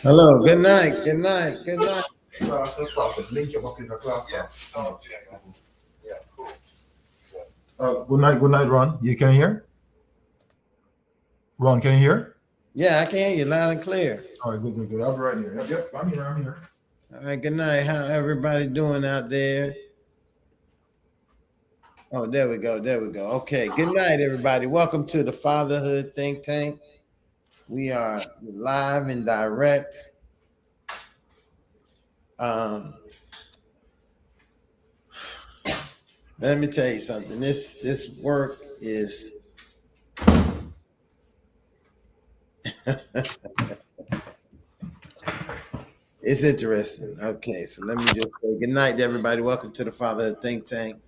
Hello, good night, good night, good night. Class and stuff. Link you up in the class. Yeah. Stuff. Yeah, cool. Good night, Ron. You can hear? Ron, can you hear? Yeah, I can hear you loud and clear. All right, good. I'll be right here. Yep, I'm here. All right, good night. How everybody doing out there? Oh, there we go. Okay, good night, everybody. Welcome to the Fatherhood Think Tank. We are live and direct. Let me tell you something. This work is it's interesting. Okay, so let me just say good night to everybody. Welcome to the Fatherhood Think Tank.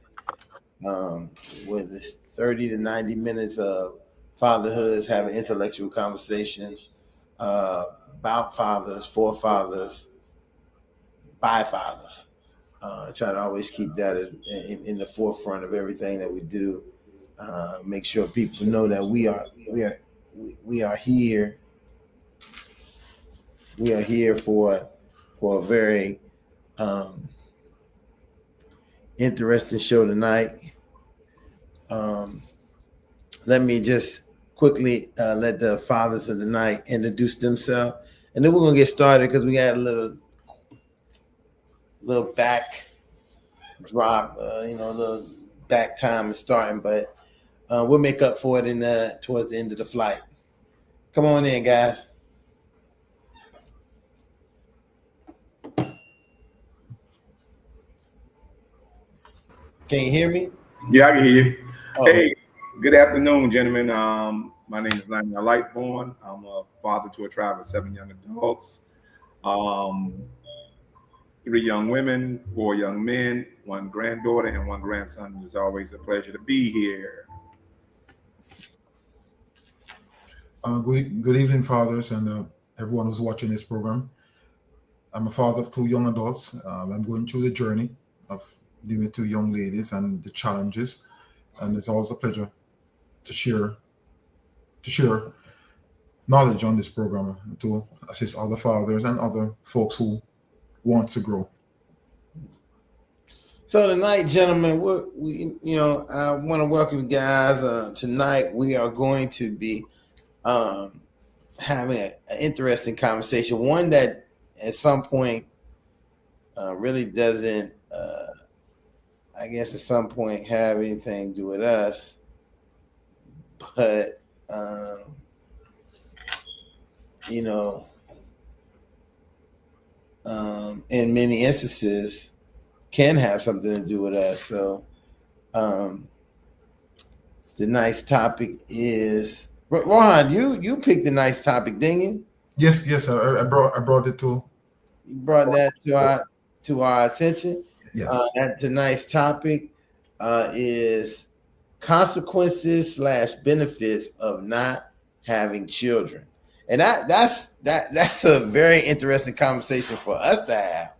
With this 30 to 90 minutes of fatherhoods, having intellectual conversations about fathers, for fathers, by fathers. Try to always keep that in the forefront of everything that we do. Make sure people know that we are we are here. We are here for a very interesting show tonight. Let me just quickly let the fathers of the night introduce themselves, and then we're gonna get started because we got a little back drop, a little back time is starting, but we'll make up for it towards the end of the flight. Come on in, guys. Can you hear me? Yeah, I can hear you. Oh. Hey, good afternoon, gentlemen. My name is Lionel Lightborn. I'm a father to a tribe of 7 young adults, 3 young women, 4 young men, 1 granddaughter, and 1 grandson. It's always a pleasure to be here. Good evening, fathers, and everyone who's watching this program. I'm a father of 2 young adults. I'm going through the journey of dealing with 2 young ladies and the challenges, and it's always a pleasure to share knowledge on this program to assist other fathers and other folks who want to grow. So tonight, gentlemen, I want to welcome you guys. Tonight, we are going to be having an interesting conversation. One that, at some point, really doesn't, I guess, at some point, have anything to do with us, but in many instances, can have something to do with us. So the nice topic is Rohan. You picked a nice topic, didn't you? Yes. I brought it to. You brought that to our attention. Yes. Tonight's topic is consequences / benefits of not having children, and that's a very interesting conversation for us to have.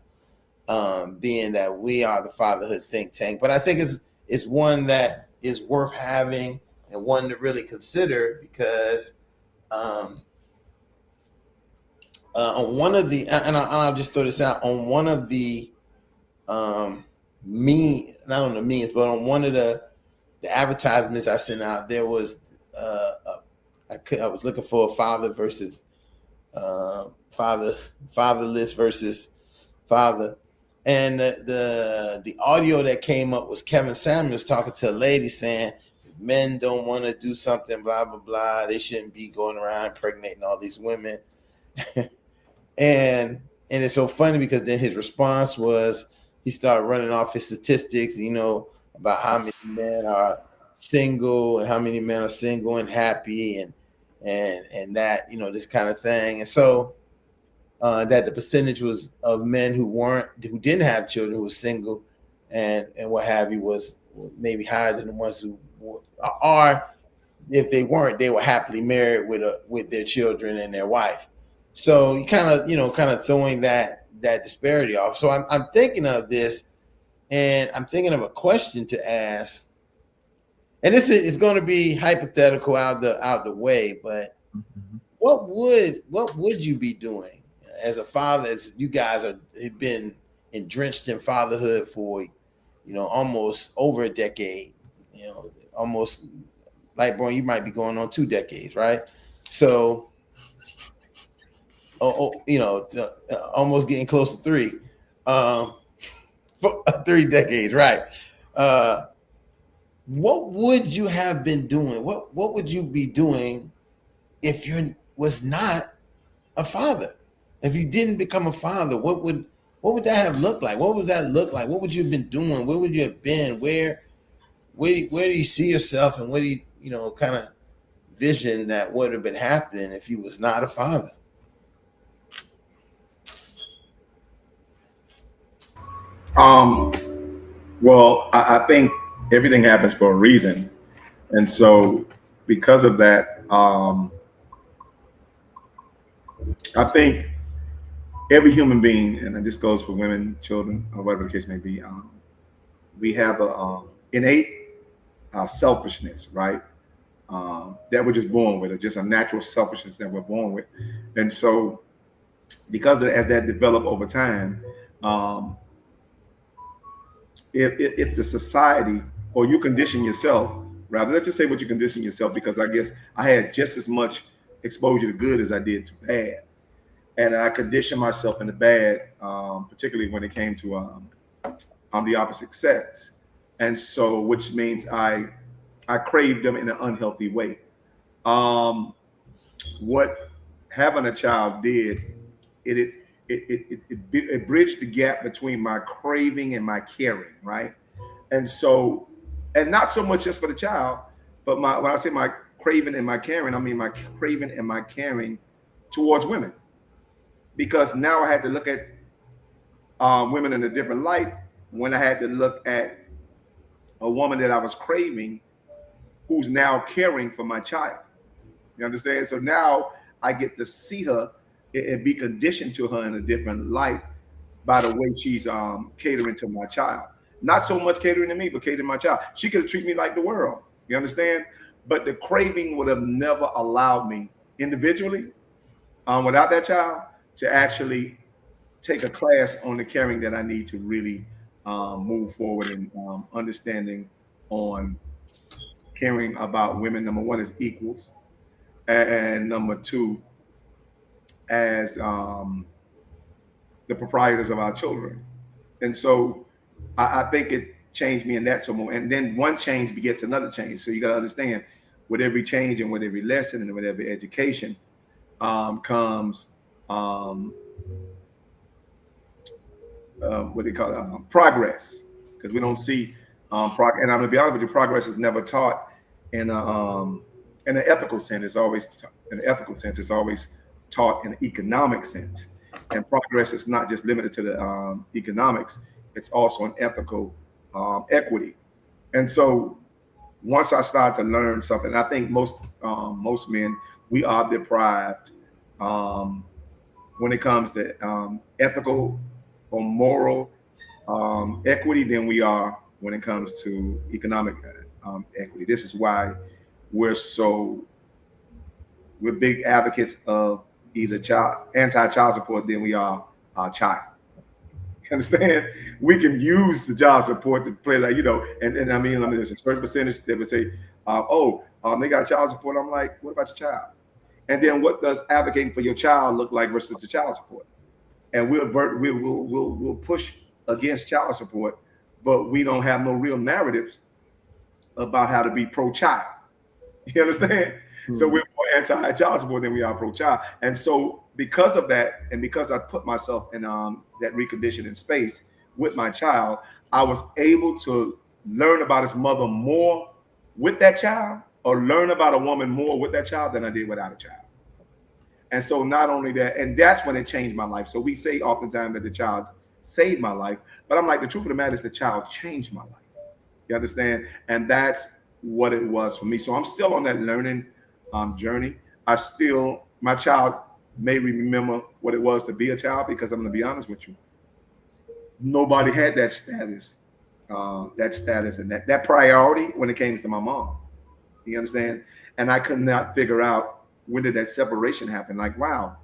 Being that we are the Fatherhood Think Tank, but I think it's one that is worth having and one to really consider because on one of the, and I'll just throw this out, on one of the not on the memes, but on one of the advertisements I sent out, there was I was looking for a father versus fatherless versus father. And the audio that came up was Kevin Samuels talking to a lady saying men don't want to do something, blah, blah, blah. They shouldn't be going around impregnating all these women. and it's so funny because then his response was he started running off his statistics, about how many men are single and how many men are single and happy and that, this kind of thing. And so that the percentage was of men who didn't have children, who were single and what have you, was maybe higher than the ones who are, if they weren't, they were happily married with their children and their wife. So you kind of throwing that disparity off. So I'm thinking of this, and I'm thinking of a question to ask. And this is going to be hypothetical out the way, but what would you be doing as a father, as you guys have been drenched in fatherhood for, almost over a decade, almost, like, bro, you might be going on 2 decades, right? So, almost getting close to 3, 3 decades, right? What would you have been doing? What would you be doing if you was not a father? If you didn't become a father, what would that have looked like? What would that look like? What would you have been doing? Where would you have been? Where do you see yourself, and what do you kind of vision that would have been happening if you was not a father? Well, I think everything happens for a reason, and so because of that, I think every human being, and this goes for women, children, or whatever the case may be, we have a innate selfishness, right? that we're just born with, or just a natural selfishness that we're born with. And so, because as that developed over time, um, if the society, or you condition yourself, rather, let's just say what you condition yourself, because I guess I had just as much exposure to good as I did to bad, and I conditioned myself in the bad, particularly when it came to the opposite sex, and so which means I craved them in an unhealthy way. Um, what having a child did, it it it bridged the gap between my craving and my caring, right? And so, and not so much just for the child, but my when I say my craving and my caring, I mean my craving and my caring towards women, because now I had to look at women in a different light when I had to look at a woman that I was craving, who's now caring for my child. You understand? So now I get to see her and be conditioned to her in a different light by the way she's catering to my child. Not so much catering to me, but catering to my child. She could have treated me like the world. You understand? But the craving would have never allowed me individually, without that child, to actually take a class on the caring that I need to really move forward in understanding on caring about women. Number one is equals, and number two, as the proprietors of our children. And so I think it changed me in that so more. And then one change begets another change. So you got to understand, with every change and with every lesson and with every education comes what they call it, progress, because we don't see progress. And I'm gonna be honest with you, progress is never taught in in an ethical sense. It's always in an ethical sense. It's always taught in an economic sense. And progress is not just limited to the economics; it's also an ethical equity. And so, once I started to learn something, I think most men, we are deprived when it comes to ethical or moral equity than we are when it comes to economic equity. This is why we're big advocates of either anti-child support than we are child. You understand? We can use the child support to play like, and I mean, there's a certain percentage that would say, they got child support. I'm like, what about your child? And then what does advocating for your child look like versus the child support? And we'll push against child support, but we don't have no real narratives about how to be pro-child. You understand? Mm-hmm. So we're more anti-child support than we are pro-child. And so because of that, and because I put myself in that reconditioning space with my child, I was able to learn about his mother more with that child, or learn about a woman more with that child than I did without a child. And so not only that, and that's when it changed my life. So we say oftentimes that the child saved my life, but I'm like, the truth of the matter is the child changed my life. You understand? And that's what it was for me. So I'm still on that learning journey. My child may remember what it was to be a child, because I'm going to be honest with you. Nobody had that status and that priority when it came to my mom. You understand? And I could not figure out, when did that separation happen? Like, wow,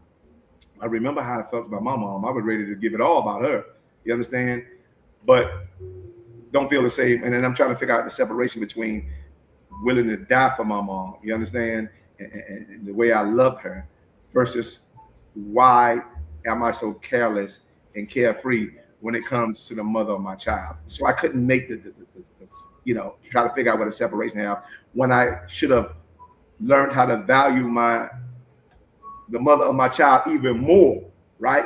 I remember how I felt about my mom. I was ready to give it all about her. You understand? But don't feel the same. And then I'm trying to figure out the separation between willing to die for my mom, you understand, and the way I loved her, versus why am I so careless and carefree when it comes to the mother of my child. So I couldn't make the try to figure out what a separation have, when I should have learned how to value the mother of my child even more, right?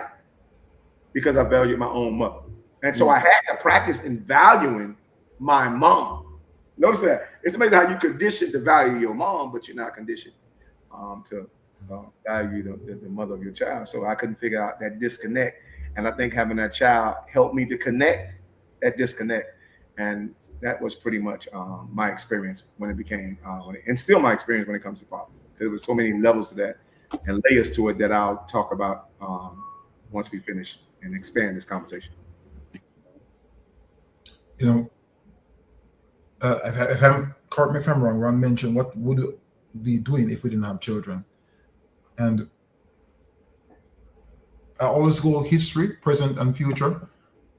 Because I value my own mother. And so I had to practice in valuing my mom. Notice that. It's amazing how you condition to value your mom, but you're not conditioned to value the mother of your child. So I couldn't figure out that disconnect. And I think having that child helped me to connect that disconnect. And that was pretty much my experience when it became, and still my experience when it comes to fatherhood. There was so many levels to that and layers to it that I'll talk about once we finish and expand this conversation. If I'm correct me if I'm wrong, Ron mentioned, what would be doing if we didn't have children? And I always go history, present, and future.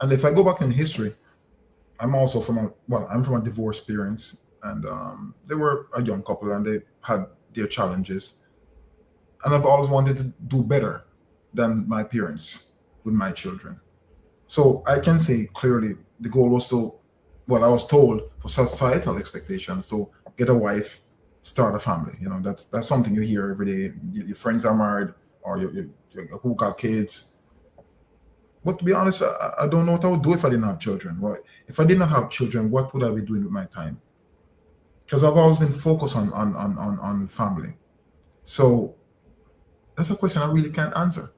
And if I go back in history, I'm also I'm from a divorce parents, and they were a young couple, and they had their challenges. And I've always wanted to do better than my parents with my children. So I can say clearly the goal was I was told for societal expectations to get a wife, start a family. That's something you hear every day. Your friends are married, or who got kids. But to be honest, I don't know what I would do if I didn't have children. Well, if I did not have children, what would I be doing with my time? Because I've always been focused on family. So that's a question I really can't answer.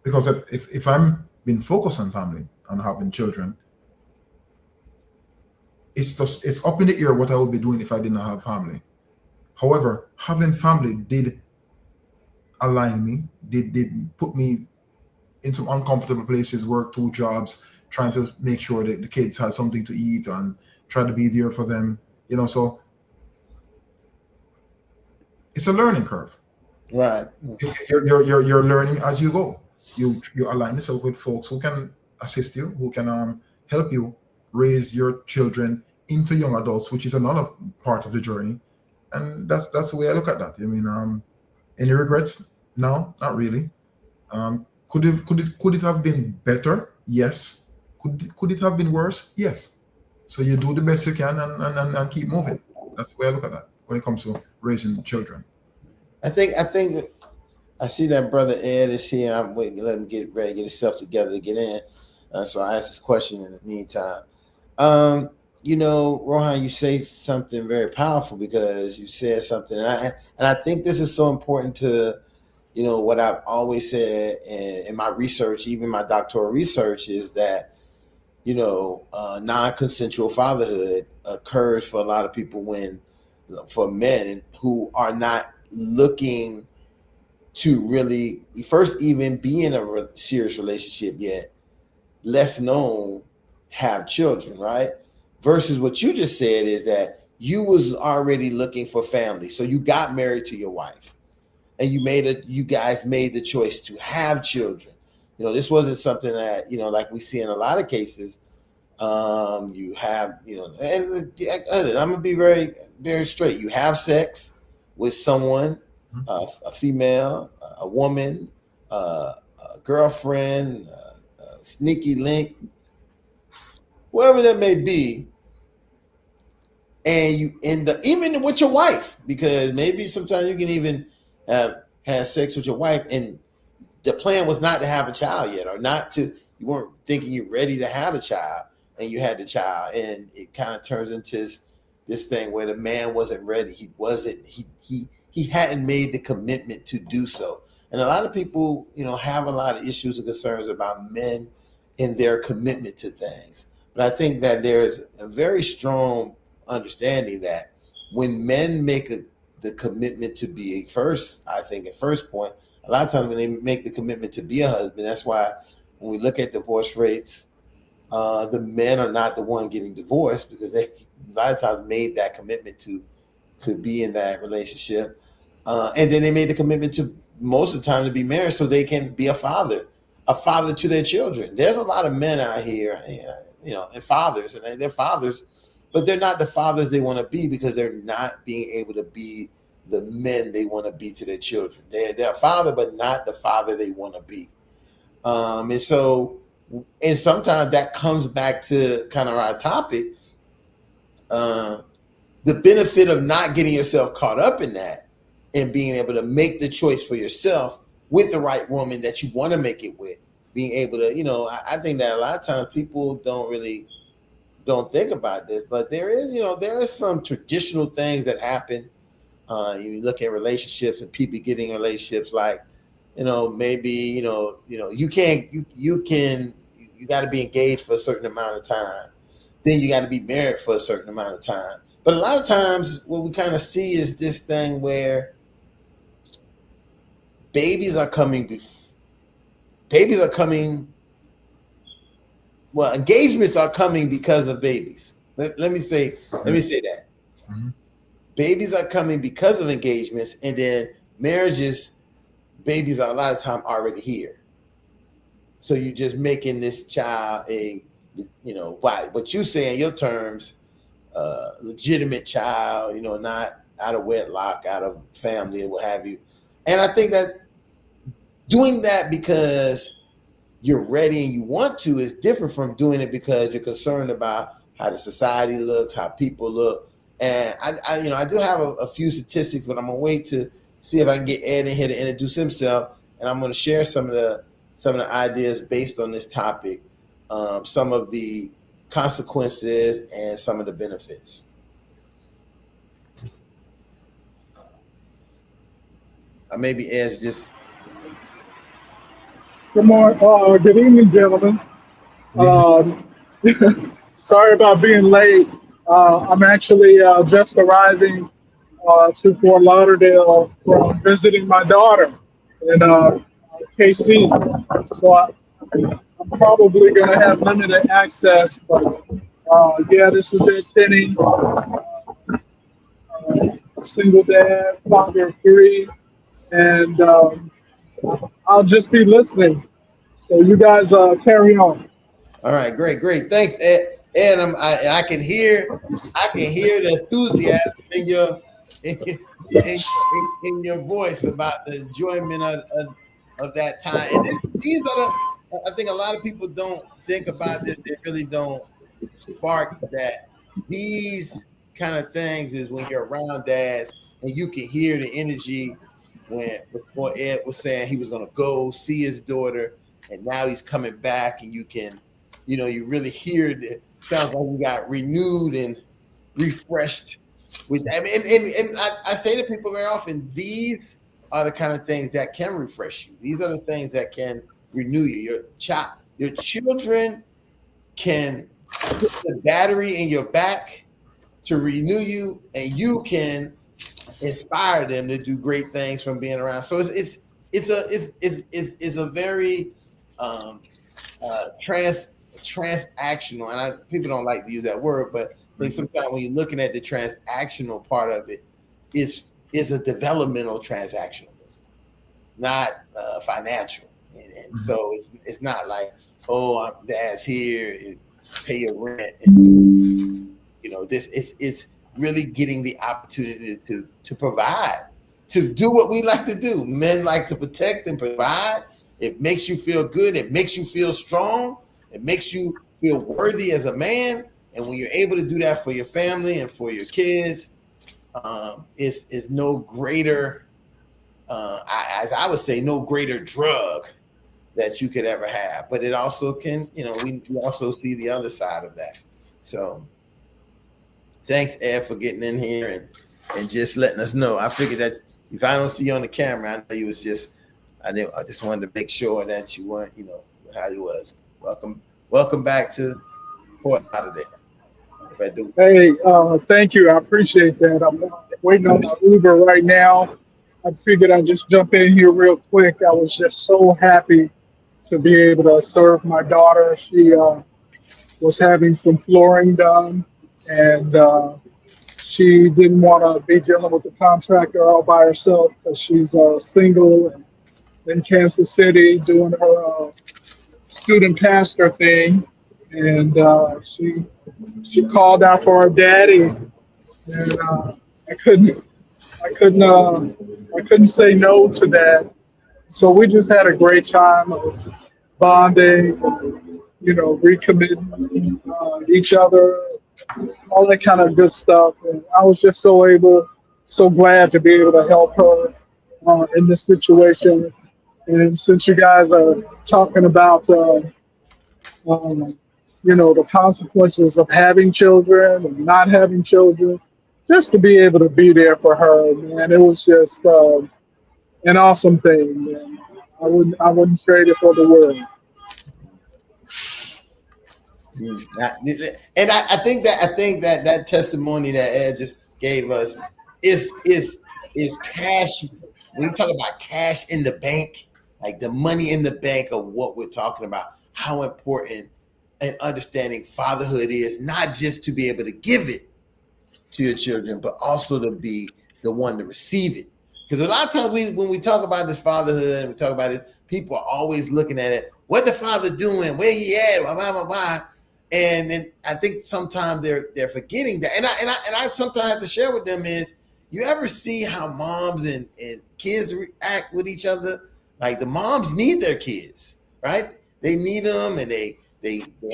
Because if I'm being focused on family and having children, it's up in the air what I would be doing if I did not have family. However, having family did align me, did put me in some uncomfortable places, work 2 jobs, trying to make sure that the kids had something to eat and try to be there for them. So it's a learning curve. Right. You're learning as you go. You align yourself with folks who can assist you, who can help you raise your children into young adults, which is another part of the journey. And that's the way I look at that. I mean, any regrets? No, not really. Could it have been better? Yes. Could it have been worse? Yes. So you do the best you can and keep moving. That's the way I look at that when it comes to raising children. I think I see that brother Ed is here. I'm waiting to let him get ready, get himself together to get in. So I asked this question in the meantime. Rohan, you say something very powerful because you said something, and I think this is so important to, what I've always said in my research, even my doctoral research, is that, non-consensual fatherhood occurs for a lot of people for men who are not looking to really first even be in a serious relationship yet, less known, have children, right? Versus what you just said is that you was already looking for family. So you got married to your wife and you guys made the choice to have children. This wasn't something that, like we see in a lot of cases, you have, and I'm going to be very, very straight. You have sex with someone, a female, a woman, a girlfriend, a sneaky link, whoever that may be, and you end up even with your wife, because maybe sometimes you can even have sex with your wife, and the plan was not to have a child yet, or you weren't thinking you're ready to have a child, and you had the child, and it kind of turns into this thing where the man wasn't ready. He hadn't made the commitment to do so. And a lot of people, have a lot of issues and concerns about men and their commitment to things. But I think that there's a very strong understanding that when men make the commitment to be at first point, a lot of times when they make the commitment to be a husband, that's why when we look at divorce rates, the men are not the one getting divorced because they a lot of times made that commitment to be in that relationship. And then they made the commitment to most of the time to be married so they can be a father to their children. There's a lot of men out here, and fathers, and they're fathers, but they're not the fathers they want to be because they're not being able to be the men they want to be to their children. They're a father, but not the father they want to be. And sometimes that comes back to kind of our topic, the benefit of not getting yourself caught up in that and being able to make the choice for yourself with the right woman that you want to make it with, being able to, I think that a lot of times people don't think about this, but there is some traditional things that happen. You look at relationships and people getting relationships like, maybe, you got to be engaged for a certain amount of time. Then you got to be married for a certain amount of time. But a lot of times what we kind of see is this thing where babies are coming. Well, engagements are coming because of babies. Let me say that. Mm-hmm. babies are coming because of engagements, and then marriages, babies are a lot of time already here. So you're just making this child a, by what you say in your terms, legitimate child, not out of wedlock, out of family, or what have you. And I think that doing that because you're ready and you want to is different from doing it because you're concerned about how the society looks, how people look. And I do have a few statistics, but I'm gonna wait to see if I can get Ed in here to introduce himself, and I'm gonna share some of the ideas based on this topic, some of the consequences and some of the benefits. Maybe Ed's just. Good morning. Good evening, gentlemen. Sorry about being late. I'm actually just arriving to Fort Lauderdale from visiting my daughter in KC. So I'm probably going to have limited access, but yeah, this is Ed Tenney, single dad, father of 3, and I'll just be listening. So you guys carry on. All right, great. Thanks, Ed. Ed, I can hear the enthusiasm in your voice about the enjoyment of that time. And these are I think a lot of people don't think about this. They really don't spark that. These kind of things is when you're around dads and you can hear the energy before Ed was saying he was going to go see his daughter, and now he's coming back, and you can, you really hear it. Sounds like you got renewed and refreshed. And I say to people very often, these are the kind of things that can refresh you. These are the things that can renew you. Your children can put the battery in your back to renew you, and you can inspire them to do great things from being around. So it's a very transactional, and people don't like to use that word, but I think sometimes when you're looking at the transactional part of it, it's a developmental transactionalism, not financial. And so it's not like, oh, dad's here, pay your rent, and it's really getting the opportunity to provide, to do what we like to do. Men like to protect and provide. It makes you feel good. It makes you feel strong. It makes you feel worthy as a man. And when you're able to do that for your family and for your kids, it's no greater, as I would say, no greater drug that you could ever have. But it also can, we also see the other side of that. So thanks, Ed, for getting in here and just letting us know. I figured that if I don't see you on the camera, I know you was I just wanted to make sure that you weren't, how you was. Welcome back to Fort Lauderdale. Hey, thank you. I appreciate that. I'm waiting on my Uber right now. I figured I'd just jump in here real quick. I was just so happy to be able to serve my daughter. She was having some flooring done, and she didn't want to be dealing with the contractor all by herself because she's single and in Kansas City doing her student pastor thing. And she called out for her daddy, and I couldn't say no to that. So we just had a great time of bonding, recommitting each other, all that kind of good stuff. And I was just so glad to be able to help her in this situation. And since you guys are talking about the consequences of having children and not having children, just to be able to be there for her, man, it was just an awesome thing, man. I wouldn't trade it for the world. And I think that testimony that Ed just gave us is cash. When you talk about cash in the bank, like the money in the bank of what we're talking about, how important and understanding fatherhood is, not just to be able to give it, to your children, but also to be the one to receive it. Because a lot of times when we talk about this fatherhood and we talk about it, people are always looking at it. What the father doing? Where he at? Blah, blah, blah, blah. And then I think sometimes they're forgetting that. And I sometimes have to share with them is, you ever see how moms and kids react with each other? Like the moms need their kids, right? They need them, and they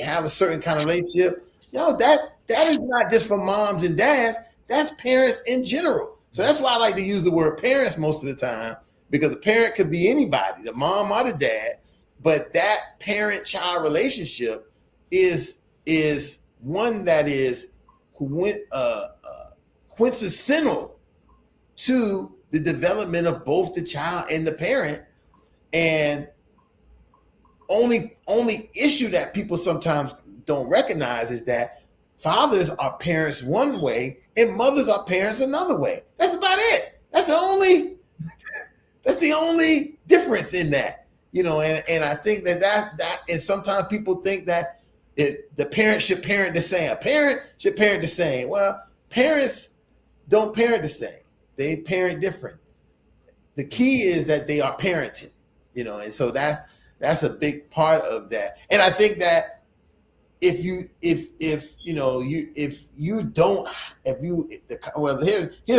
have a certain kind of relationship. That is not just for moms and dads. That's parents in general. So that's why I like to use the word parents most of the time, because a parent could be anybody, the mom or the dad, but that parent-child relationship is one that is quintessential to the development of both the child and the parent. And only issue that people sometimes don't recognize is that fathers are parents one way and mothers are parents another way. That's about it. That's the only difference in that, and I think that and sometimes people think that the parent should parent the same. A parent should parent the same. Well, parents don't parent the same. They parent different. The key is that they are parenting, and so that's a big part of that. And I think that here's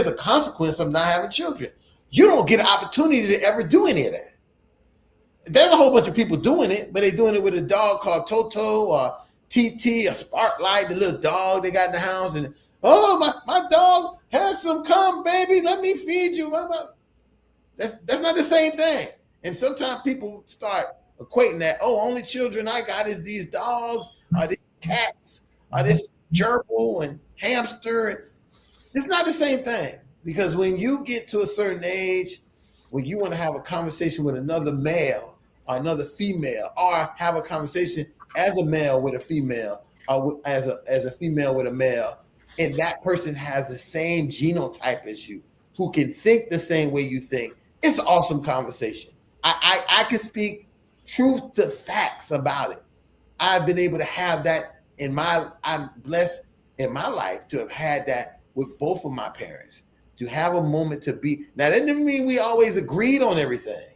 a consequence of not having children. You don't get an opportunity to ever do any of that. There's a whole bunch of people doing it, but they're doing it with a dog called Toto or TT, a Sparklight, the little dog they got in the house, and my dog has some cum, baby. Let me feed you. That's not the same thing. And sometimes people start equating that, only children I got is these dogs, or these cats, or this gerbil and hamster. It's not the same thing, because when you get to a certain age, when you want to have a conversation with another male or another female, or have a conversation as a male with a female, or as a female with a male, and that person has the same genotype as you, who can think the same way you think, it's an awesome conversation. I can speak truth to facts about it. I've been able to have that I'm blessed in my life to have had that with both of my parents, to have a moment to be. Now, that doesn't mean we always agreed on everything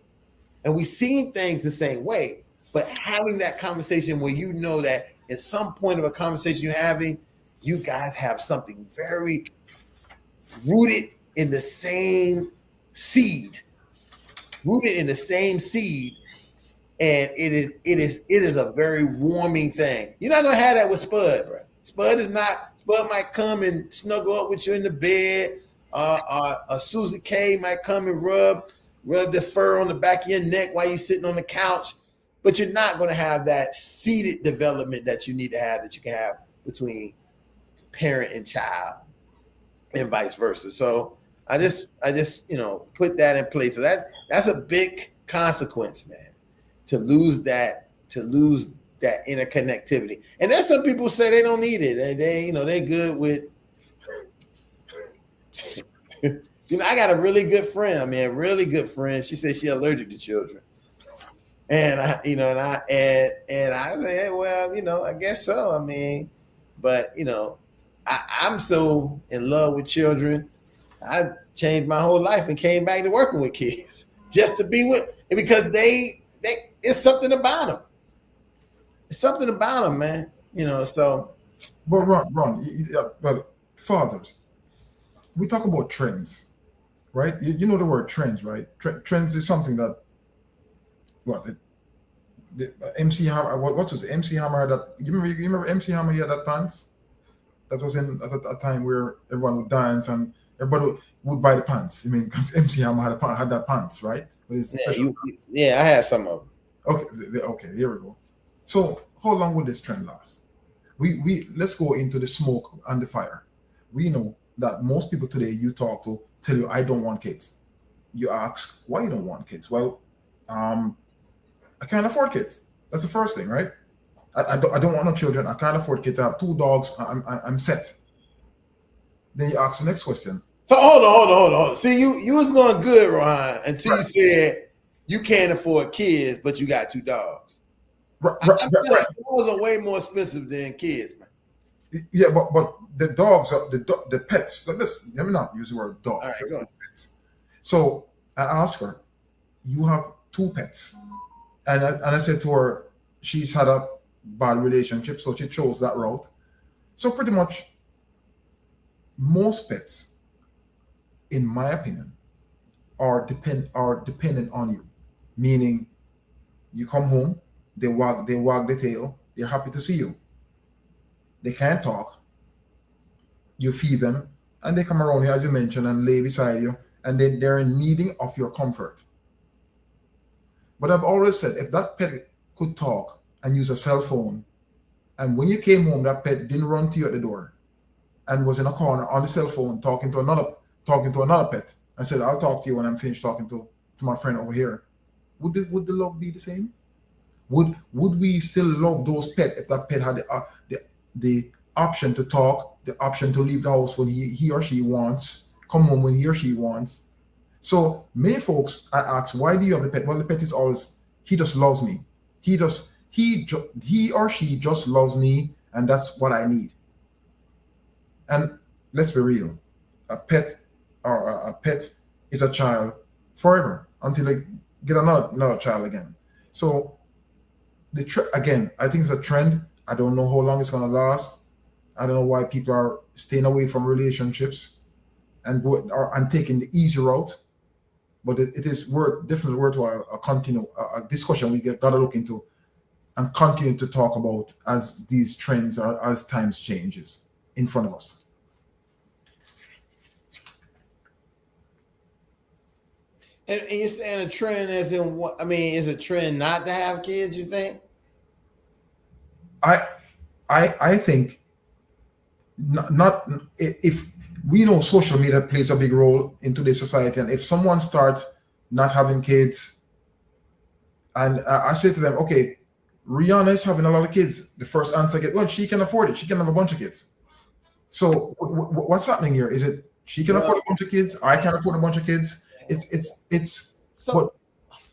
and we seen things the same way, but having that conversation where you know that at some point of a conversation you're having, you guys have something very rooted in the same seed, and it is a very warming thing. You're not gonna have that with Spud, bro. Spud might come and snuggle up with you in the bed. Susie K might come and rub the fur on the back of your neck while you're sitting on the couch, but you're not gonna have that seeded development that you need to have, that you can have between parent and child, and vice versa. So I just put that in place. So that's a big consequence, man, to lose that interconnectivity. And there's some people say they don't need it. They're good with. I got a really good friend. Really good friend. She said she's allergic to children, and I say, hey, well, I guess so. But I'm so in love with children. I changed my whole life and came back to working with kids just to be with, because it's something about them. It's something about them, man. So. But Ron, fathers, we talk about trends, right? You know the word trends, right? Trends is something that, MC Hammer, what was it? MC Hammer had that. You remember MC Hammer? He had that pants. That was in at a time where everyone would dance and everybody would buy the pants. MC Hammer had that pants, right? I had some of them. Okay, here we go. So how long will this trend last? We let's go into the smoke and the fire. We know that most people today you talk to tell you, I don't want kids. You ask, why you don't want kids? Well, I can't afford kids. That's the first thing, right? I don't want no children. I can't afford kids. I have 2 dogs. I'm set. Then you ask the next question. So hold on. See, you was going good, Ron, until you said you can't afford kids, but you got 2 dogs. Right. Dogs are way more expensive than kids, man. Yeah, but the dogs are the pets. Let me not use the word All dogs. right, Let's go say on. pets. So I asked her, "You have two pets," and I said to her, she's had a bad relationship, so she chose that route. So pretty much most pets, in my opinion, are dependent on you. Meaning, you come home, they wag the tail, they're happy to see you. They can't talk. You feed them, and they come around you as you mentioned and lay beside you, and then they're in needing of your comfort. But I've always said, if that pet could talk and use a cell phone, and when you came home, that pet didn't run to you at the door and was in a corner on the cell phone talking to another pet and said, "I'll talk to you when I'm finished talking to my friend over here." Would the love be the same? Would we still love those pets if that pet had the option to talk, the option to leave the house when he or she wants, come home when he or she wants? So many folks, I ask, why do you have the pet? Well, the pet is always, he just loves me. He or she just loves me, and that's what I need. And let's be real, a pet a pet is a child forever until they get another child again. So again, I think it's a trend. I don't know how long it's gonna last. I don't know why people are staying away from relationships and taking the easy route. But it is definitely worthwhile a discussion we gotta look into and continue to talk about as these trends are as times changes in front of us. And you're saying a trend as in what? I mean, is a trend not to have kids? You think? I think not if we know social media plays a big role in today's society, and if someone starts not having kids, and I say to them, okay, Rihanna is having a lot of kids. The first answer I get, well, she can afford it. She can have a bunch of kids. So what's happening here? Is it she can afford a bunch of kids? I can afford a bunch of kids. It's. So But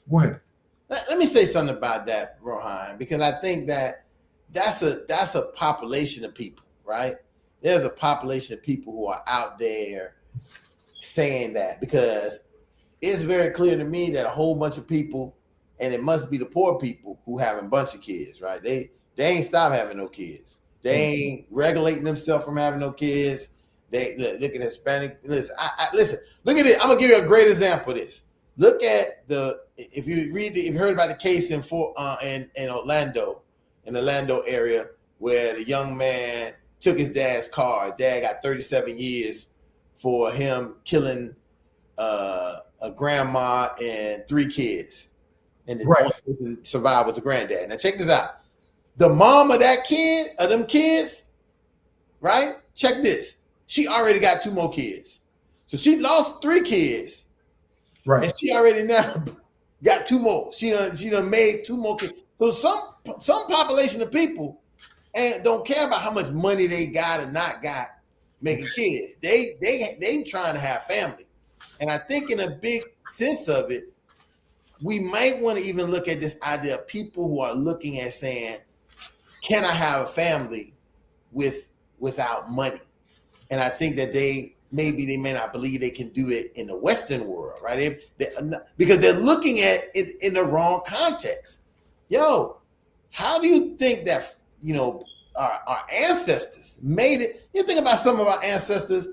go ahead. let me say something about that, Rohan, because I think that's a population of people, right? There's a population of people who are out there saying that, because it's very clear to me that a whole bunch of people, and it must be the poor people who having a bunch of kids, right? They ain't stop having no kids. They ain't regulating themselves from having no kids. They look at Hispanic. Listen, listen. Look at it. I'm gonna give you a great example of this. Look at if you heard about the case in Orlando, in the Orlando area, where the young man took his dad's car. Dad got 37 years for him killing a grandma and 3 kids, and the only person survived was the granddad. Now check this out. The mom of them kids, right? Check this. She already got 2 more kids. So she lost 3 kids. Right. And she already now got 2 more. She done made 2 more kids. So some population of people and don't care about how much money they got or not got making kids. They trying to have family. And I think in a big sense of it, we might want to even look at this idea of people who are looking at saying, can I have a family without money? And I think that they may not believe they can do it in the Western world, right? Because they're looking at it in the wrong context. Yo, how do you think that, our ancestors made it? You think about some of our ancestors,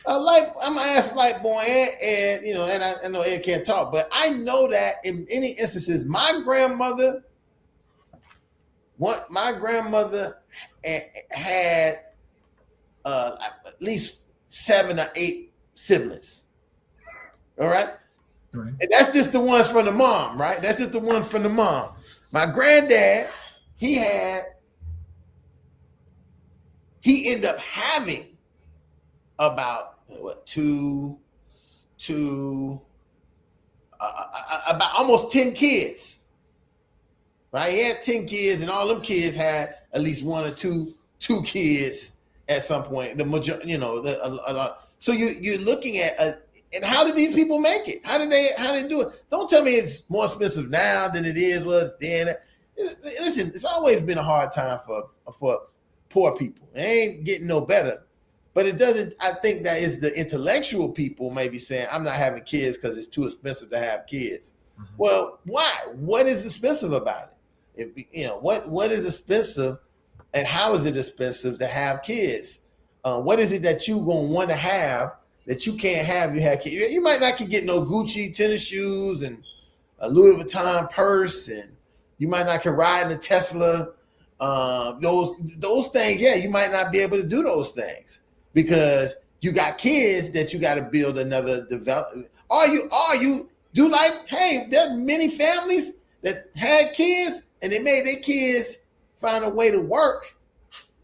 like I'm gonna ask like boy Ed, and I know Ed can't talk, but I know that in any instances, my grandmother had at least 7 or 8 siblings. All right. And that's just the ones from the mom, right? That's just the one from the mom. My granddad, he ended up having about about almost 10 kids, right? He had 10 kids, and all them kids had at least 1 or 2 kids at some point. The majority, a lot. So you're looking at and how did these people make it? How did they do it? Don't tell me it's more expensive now than it was then. Listen, it's always been a hard time for poor people. It ain't getting no better. But it doesn't, I think that is the intellectual people maybe saying, I'm not having kids because it's too expensive to have kids. Mm-hmm. Well, why? What is expensive about it? What is expensive and how is it expensive to have kids? What is it that you going to want to have that you can't have if you have kids? You might not can get no Gucci tennis shoes and a Louis Vuitton purse, and you might not can ride in a Tesla. Those things, yeah, you might not be able to do those things because you got kids that you got to build another development. Are you do like, hey, there's many families that had kids and they made their kids find a way to work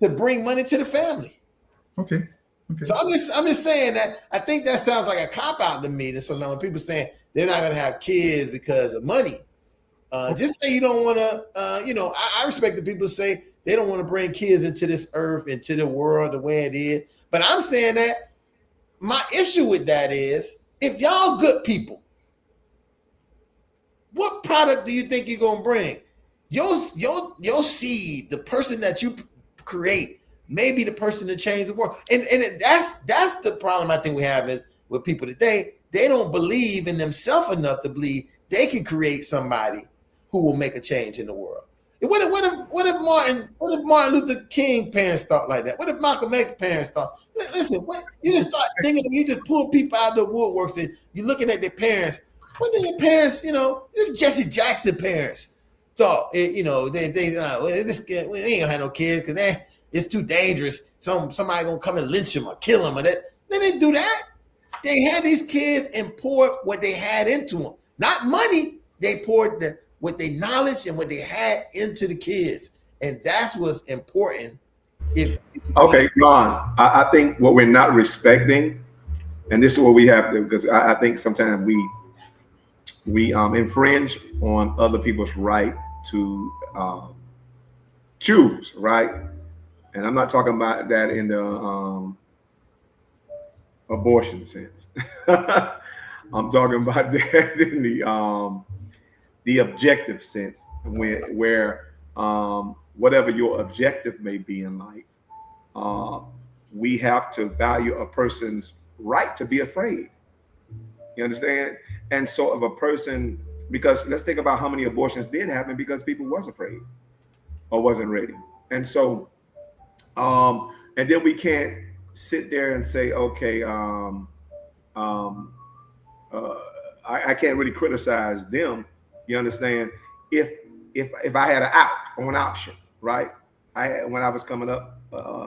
to bring money to the family. Okay. So I'm just saying that I think that sounds like a cop out to me. So now when people saying they're not going to have kids because of money, just say you don't want to. I respect the people who say they don't want to bring kids into this earth, into the world the way it is. But I'm saying that my issue with that is if y'all good people, what product do you think you're gonna bring? Your seed, the person that you create. Maybe the person to change the world. And that's the problem I think we have with people today. They don't believe in themselves enough to believe they can create somebody who will make a change in the world. What if Martin Luther King parents thought like that? What if Malcolm X parents thought? Listen, you just start thinking, you just pull people out of the woodworks and you're looking at their parents. What did your parents, if Jesse Jackson parents thought, we ain't gonna have no kids because it's too dangerous. Somebody gonna come and lynch him or kill him or that. They didn't do that. They had these kids and poured what they had into them. Not money. They poured what they knowledge and what they had into the kids. And that's what's important. Okay, Ron, I think what we're not respecting, and this is what we have to, because I think sometimes we infringe on other people's right to choose, right? And I'm not talking about that in the abortion sense. I'm talking about that in the objective sense, where whatever your objective may be in life, we have to value a person's right to be afraid. You understand? And so if a person, because let's think about how many abortions did happen because people was afraid or wasn't ready. And so and then we can't sit there and say, okay, I can't really criticize them. You understand? If I had an option, right? When I was coming up,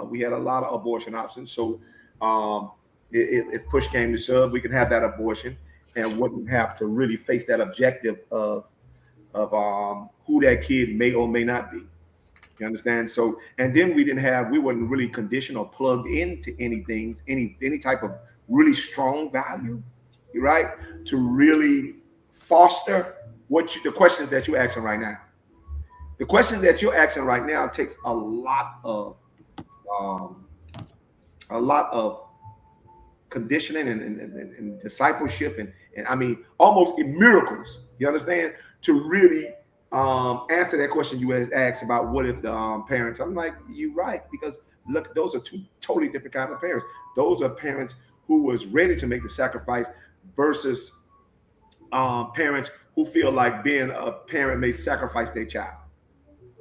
we had a lot of abortion options. So if push came to shove, we could have that abortion and wouldn't have to really face that objective of who that kid may or may not be. You understand? So, and then we wasn't really conditioned or plugged into anything, any type of really strong value, right? To really foster the questions that you're asking right now. The questions that you're asking right now takes a lot of conditioning and discipleship and I mean almost miracles. You understand? To really answer that question you asked about what if the parents. I'm like, you're right, because look, those are two totally different kinds of parents. Those are parents who was ready to make the sacrifice versus parents who feel like being a parent may sacrifice their child.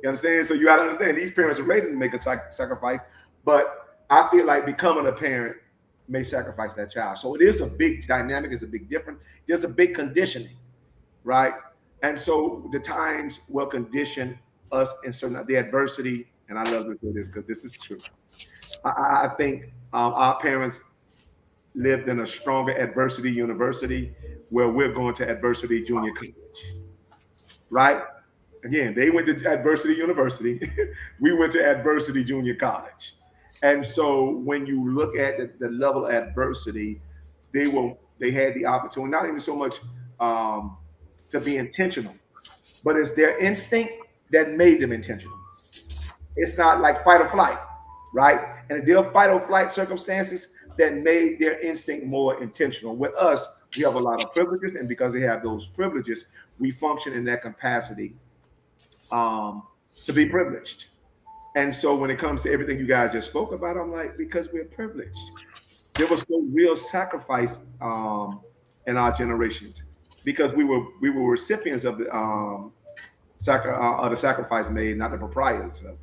You understand? So you got to understand these parents are ready to make a sacrifice, but I feel like becoming a parent may sacrifice that child. So it is a big dynamic. It's a big difference. There's a big conditioning, right? And so the times will condition us in certain the adversity. And I love to say this because this is true. I think our parents lived in a stronger adversity university where we're going to adversity junior college, right? Again, they went to adversity university. We went to adversity junior college. And so when you look at the level of adversity, they had the opportunity, not even so much to be intentional, but it's their instinct that made them intentional. It's not like fight or flight, right? And their fight or flight circumstances that made their instinct more intentional. With us, we have a lot of privileges, and because they have those privileges, we function in that capacity to be privileged. And so when it comes to everything you guys just spoke about, I'm like, because we're privileged. There was no real sacrifice in our generations because we were recipients of the sacrifice made, not the proprietors of it.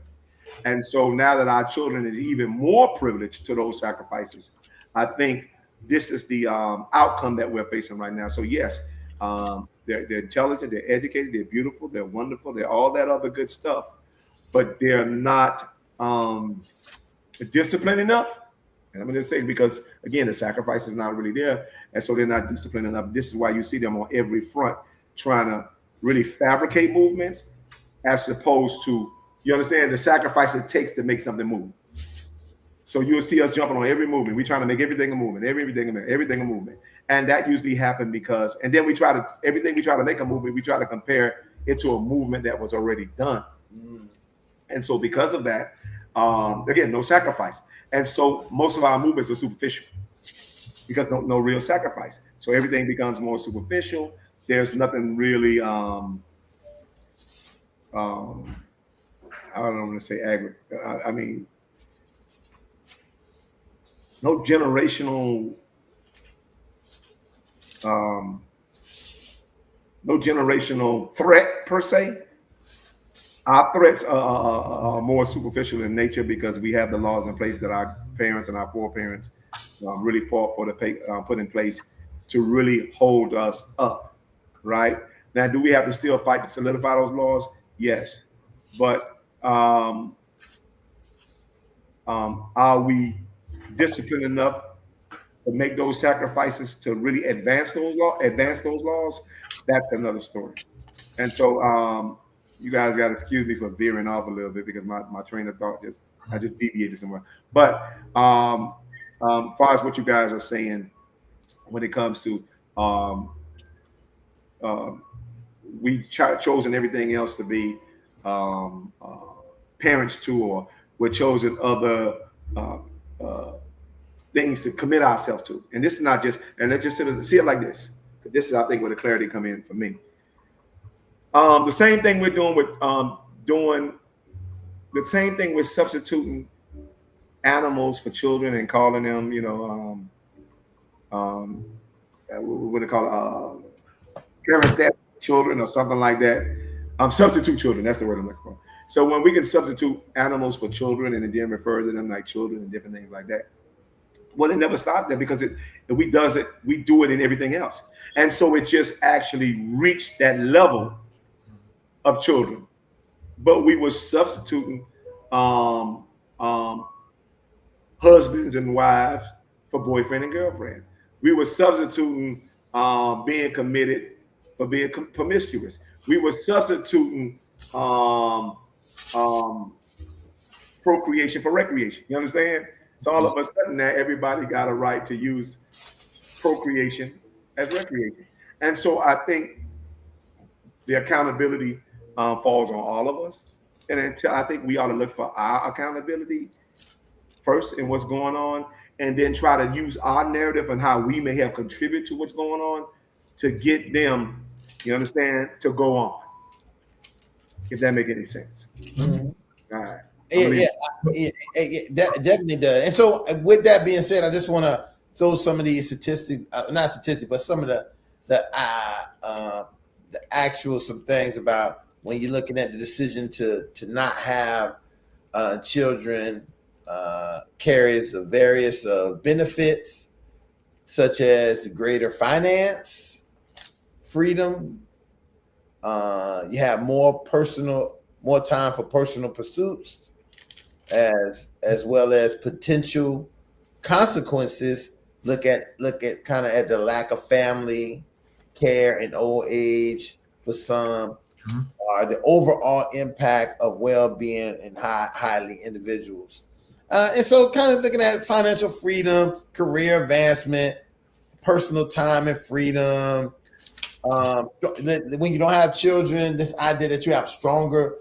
And so now that our children is even more privileged to those sacrifices, I think this is the outcome that we're facing right now. So yes, they're intelligent, they're educated, they're beautiful, they're wonderful, they're all that other good stuff, but they're not disciplined enough. And I'm going to say, because again, the sacrifice is not really there, and so they're not disciplined enough. This is why you see them on every front trying to really fabricate movements, as opposed to, you understand, the sacrifice it takes to make something move. So you'll see us jumping on every movement. We're trying to make everything a movement, everything a movement. And that usually happens because, and then everything we try to make a movement, we try to compare it to a movement that was already done. And so because of that, again, no sacrifice. And so most of our movements are superficial because no real sacrifice. So everything becomes more superficial. There's nothing really, I don't want to say I mean, no generational, threat per se. Our threats are more superficial in nature because we have the laws in place that our parents and our foreparents really fought for to put in place to really hold us up, right? Now, do we have to still fight to solidify those laws? Yes. But are we disciplined enough to make those sacrifices to really advance those laws? That's another story. And so you guys got to excuse me for veering off a little bit because my train of thought I just deviated somewhere. But as far as what you guys are saying when it comes to we chosen everything else to be parents to, or we're chosen other things to commit ourselves to. And this is not just, and let's just see it like this. This is, I think, where the clarity come in for me. The same thing we're doing with the same thing with substituting animals for children and calling them, what they call parenthetic children or something like that. Substitute children, that's the word I'm looking for. So when we can substitute animals for children and then refer to them like children and different things like that, well, it never stopped there because we do it in everything else. And so it just actually reached that level of children. But we were substituting husbands and wives for boyfriend and girlfriend. We were substituting being committed for being promiscuous. We were substituting procreation for recreation. You understand? So all of a sudden now everybody got a right to use procreation as recreation. And so I think the accountability falls on all of us. And until I think we ought to look for our accountability first in what's going on, and then try to use our narrative and how we may have contributed to what's going on to get them, you understand, to go on. If that make any sense. Mm-hmm. All right. Yeah, definitely does. And so with that being said, I just want to throw some of these statistics, not statistics, but some of the actual some things about when you're looking at the decision to not have children carries of various benefits, such as greater finance, freedom. You have more time for personal pursuits, as well as potential consequences. Look at kind of at the lack of family care in old age for some, or the overall impact of well-being in highly individuals. And so kind of looking at financial freedom, career advancement, personal time and freedom. When you don't have children, this idea that you have a stronger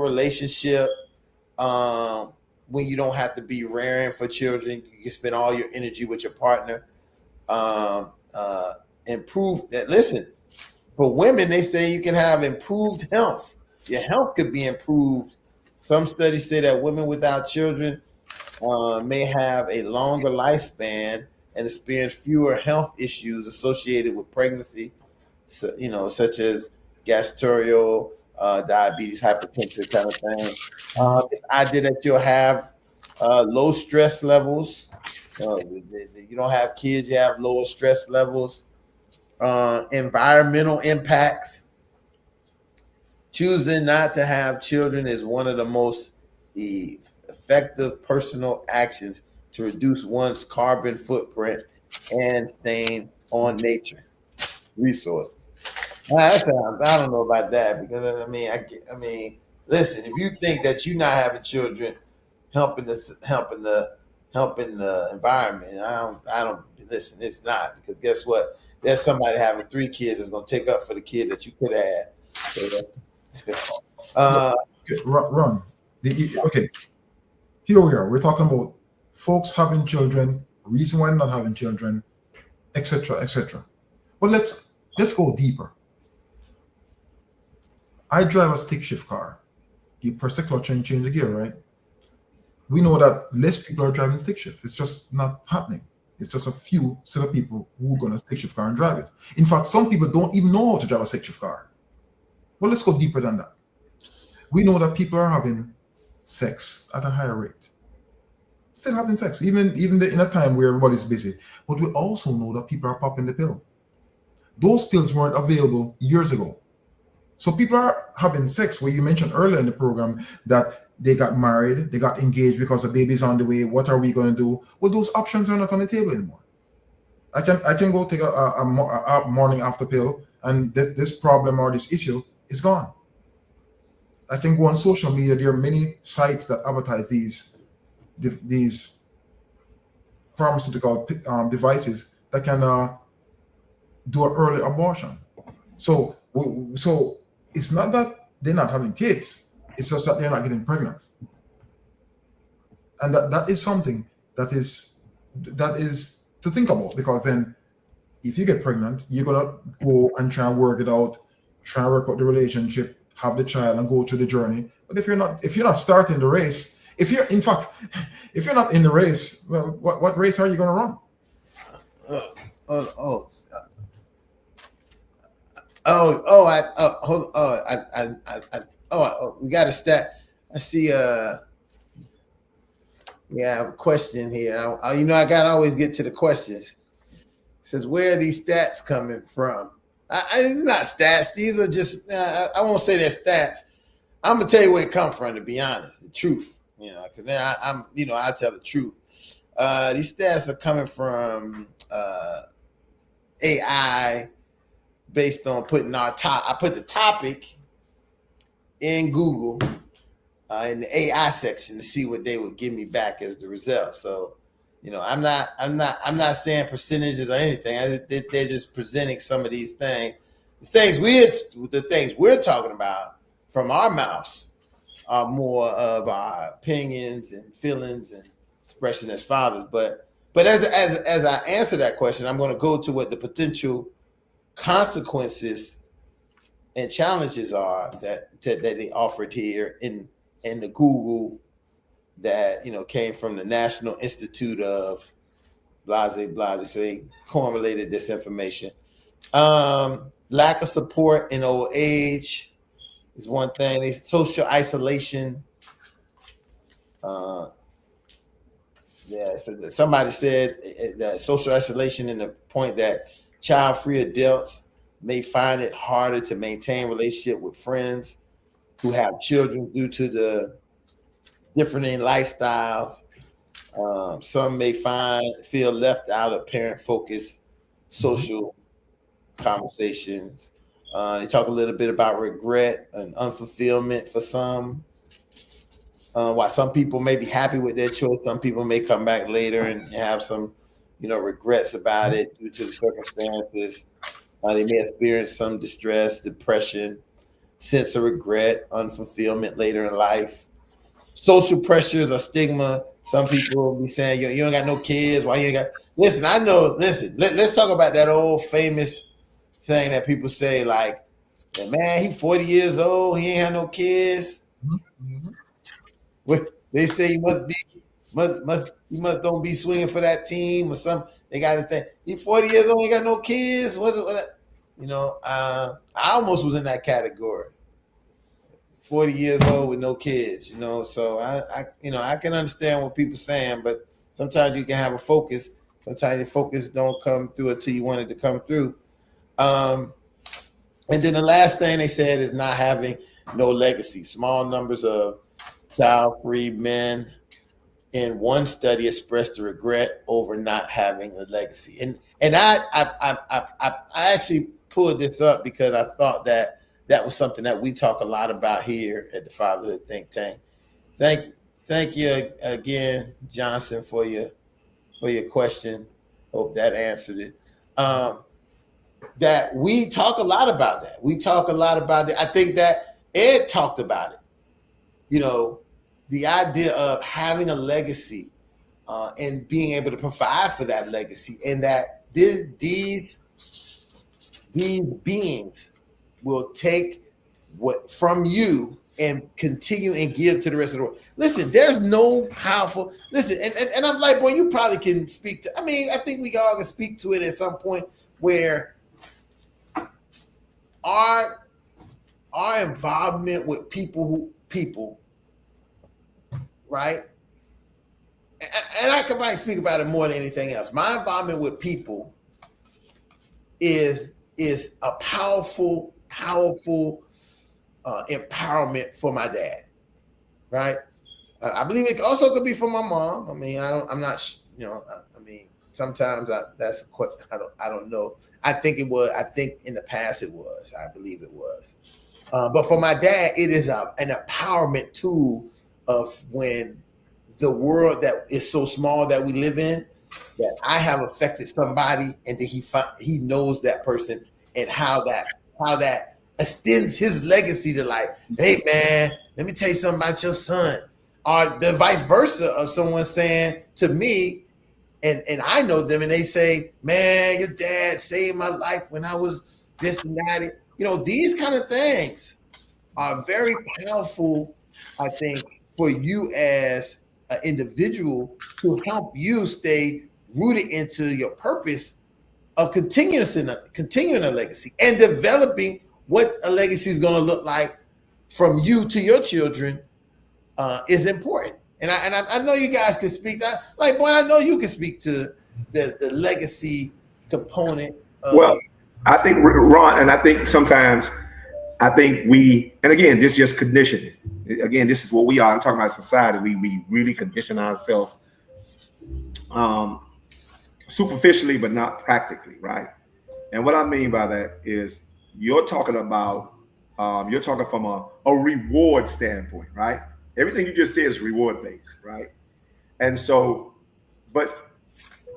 relationship. When you don't have to be rearing for children, you can spend all your energy with your partner. Listen, for women, they say you can have improved health. Your health could be improved Some studies say that women without children may have a longer lifespan and experience fewer health issues associated with pregnancy, so, such as gastro, diabetes, hypertension, kind of thing. This idea that you'll have low stress levels. You don't have kids, you have lower stress levels. Environmental impacts. Choosing not to have children is one of the most effective personal actions to reduce one's carbon footprint and stain on nature resources. I don't know about that, because I mean, listen, if you think that you not having children helping the environment, I don't listen. It's not, because guess what? There's somebody having 3 kids that's gonna take up for the kid that you could have had. Okay, Ron. Okay, here we are. We're talking about folks having children, reason why not having children, etc., etc. But let's go deeper. I drive a stick shift car. You press the clutch and change the gear, right? We know that less people are driving stick shift. It's just not happening. It's just a few set of people who are going to stick shift car and drive it. In fact, some people don't even know how to drive a stick shift car. Well, let's go deeper than that. We know that people are having sex at a higher rate. Still having sex, even in a time where everybody's busy. But we also know that people are popping the pill. Those pills weren't available years ago. So people are having sex, where you mentioned earlier in the program that they got married, they got engaged because the baby's on the way. What are we going to do? Well, those options are not on the table anymore. I can go take a morning after pill, and this problem or this issue is gone. I can go on social media. There are many sites that advertise these pharmaceutical devices that can do an early abortion. So it's not that they're not having kids. It's just that they're not getting pregnant. And that is something that is to think about, because then if you get pregnant, you're gonna go and try and work it out, try and work out the relationship, have the child, and go through the journey. But if you're not starting the race, if you're not in the race, well, what race are you gonna run? We got a stat. I see. We have a question here. I gotta always get to the questions. It says, where are these stats coming from? It's not stats. These are just. I won't say they're stats. I'm gonna tell you where it come from. To be honest, the truth. Because then I tell the truth. These stats are coming from AI, based on putting I put the topic in Google in the AI section to see what they would give me back as the result. So, I'm not saying percentages or anything. They're just presenting some of these things. The things we're talking about from our mouths are more of our opinions and feelings and expression as fathers. But as I answer that question, I'm going to go to what the potential consequences and challenges are that they offered here in the Google that came from the National Institute of blase. So they correlated this information. Lack of support in old age is one thing. Social isolation. So somebody said that social isolation, in the point that child-free adults may find it harder to maintain relationship with friends who have children due to the differing lifestyles. Some may feel left out of parent-focused social conversations. They talk a little bit about regret and unfulfillment for some. While some people may be happy with their choice, some people may come back later and have some, regrets about it due to the circumstances. They may experience some distress, depression, sense of regret, unfulfillment later in life. Social pressures or stigma. Some people will be saying, you don't got no kids. Why you ain't got? Listen, I know. Listen, let's talk about that old famous thing that people say, like, man, he 40 years old. He ain't had no kids. Mm-hmm. They say you must don't be swinging for that team or something. They got to think he 40 years old, ain't got no kids. I almost was in that category. 40 years old with no kids, So I can understand what people saying, but sometimes you can have a focus. Sometimes your focus don't come through until you want it to come through. And then the last thing they said is not having no legacy. Small numbers of child-free men in one study expressed the regret over not having a legacy. And I actually pulled this up because I thought that was something that we talk a lot about here at the Fatherhood Think Tank. Thank you again, Johnson, for your question. Hope that answered it. That we talk a lot about that. We talk a lot about it. I think that Ed talked about it. The idea of having a legacy and being able to provide for that legacy, and that these beings will take what from you and continue and give to the rest of the world. Listen, there's no powerful. Listen, and I'm like, boy, you probably can speak to. I think we all can speak to it at some point where our involvement with people, right? And I can probably speak about it more than anything else. My involvement with people is a powerful empowerment for my dad, right? I believe it also could be for my mom. I'm not, sometimes I don't know. I think it was. I think in the past it was. I believe it was. But for my dad, it is an empowerment tool of when the world that is so small that we live in, that I have affected somebody, and that he knows that person, and how that extends his legacy to, like, hey man, let me tell you something about your son, or the vice versa of someone saying to me, and I know them, and they say, man, your dad saved my life when I was this and that. These kind of things are very powerful, I think, for you as an individual, to help you stay rooted into your purpose of continuing a legacy and developing what a legacy is going to look like from you to your children is important. And I know you guys can speak. I know you can speak to the legacy component. Well, I think, Ron, and I think sometimes, and again, this is just conditioning. Again, this is what we are. I'm talking about society. We really condition ourselves superficially, but not practically, right? And what I mean by that is you're talking from a reward standpoint, right? Everything you just said is reward based, right? And so, but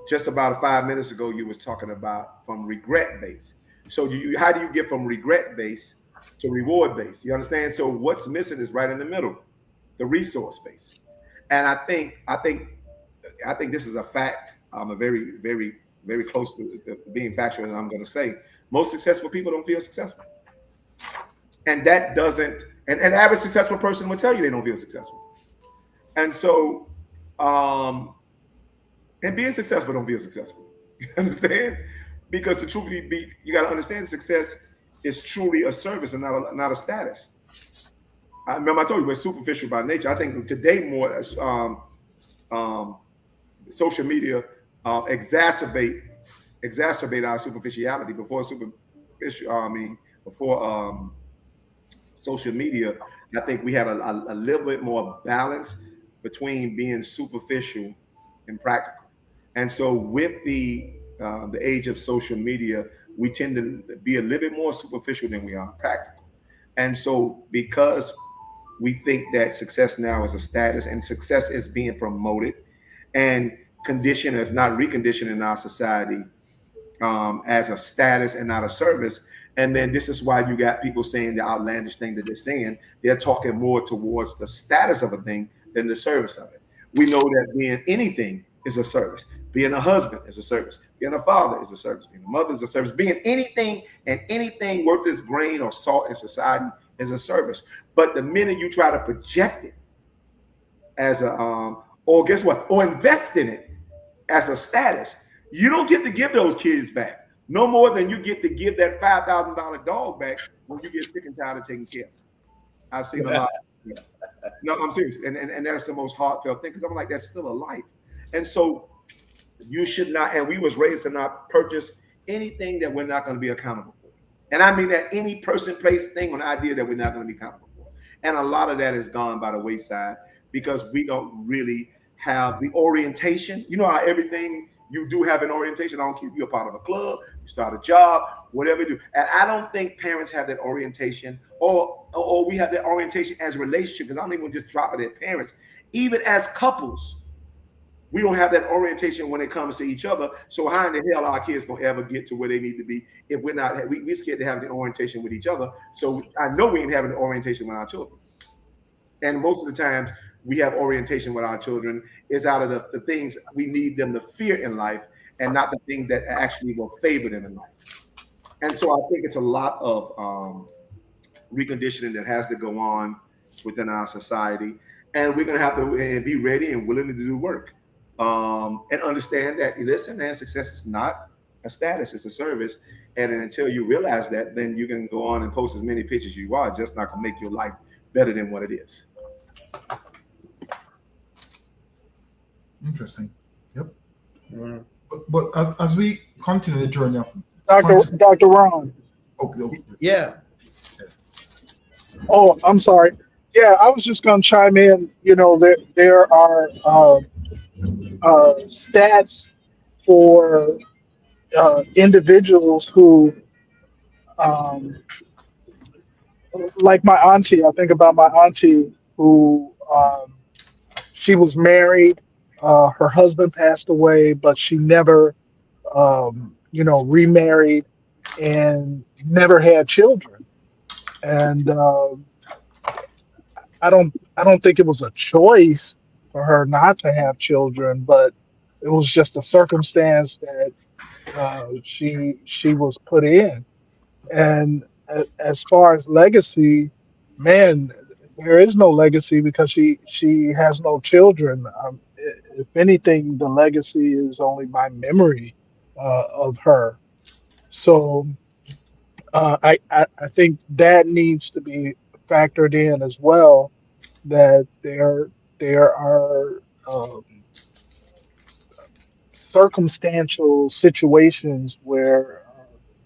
just about 5 minutes ago, you was talking about from regret based. So how do you get from regret based to reward based? You understand? So what's missing is right in the middle, the resource base. And I think this is a fact. I'm a very, very, very close to being factual, and I'm going to say most successful people don't feel successful. And that doesn't, an average successful person will tell you they don't feel successful. And so, and being successful don't feel successful. You understand? Because to truly be, you got to understand success is truly a service and not a status. I remember I told you we're superficial by nature. I think today more social media exacerbate our superficiality. Before social media, I think we had a little bit more balance between being superficial and practical. And so with the age of social media, we tend to be a little bit more superficial than we are practical. And so because we think that success now is a status, and success is being promoted and conditioned, if not reconditioned in our society as a status and not a service. And then this is why you got people saying the outlandish thing that they're saying. They're talking more towards the status of a thing than the service of it. We know that being anything is a service. Being a husband is a service. Being a father is a service. Being a mother is a service. Being anything and anything worth its grain or salt in society is a service. But the minute you try to project it as a or guess what? Or invest in it as a status. You don't get to give those kids back no more than you get to give that $5,000 dog back when you get sick and tired of taking care of it. I've seen a lot. Yeah. No, I'm serious, and that's the most heartfelt thing, because I'm like, that's still a life, and so you should not. And we was raised to not purchase anything that we're not going to be accountable for, and I mean that any person, place, thing, or idea that we're not going to be accountable for, and a lot of that is gone by the wayside because we don't really have the orientation. You know how everything you do have an orientation. I don't keep you a part of a club, you start a job, whatever you do. And I don't think parents have that orientation, or we have that orientation as a relationship, because I don't even just drop it at parents. Even as couples, we don't have that orientation when it comes to each other. So how in the hell are our kids gonna ever get to where they need to be if we're not, we're scared to have the orientation with each other. So I know we ain't having the orientation with our children. And most of the times we have orientation with our children is out of the things we need them to fear in life, and not the things that actually will favor them in life. And so I think it's a lot of reconditioning that has to go on within our society. And we're going to have to be ready and willing to do work, and understand that, listen, man, success is not a status, it's a service. And until you realize that, then you can go on and post as many pictures you are, just not going to make your life better than what it is. Interesting. Yep. Mhm. But as we continue the journey of Dr. Ron. okay. Yeah. Oh, I'm sorry. Yeah, I was just going to chime in. You know, there are stats for individuals who, um, like my auntie. I think about my auntie who she was married. Her husband passed away, but she never, remarried and never had children. And I don't think it was a choice for her not to have children, but it was just a circumstance that she was put in. And as far as legacy, man, there is no legacy because she has no children. If anything, the legacy is only my memory of her. So I think that needs to be factored in as well. That there are circumstantial situations where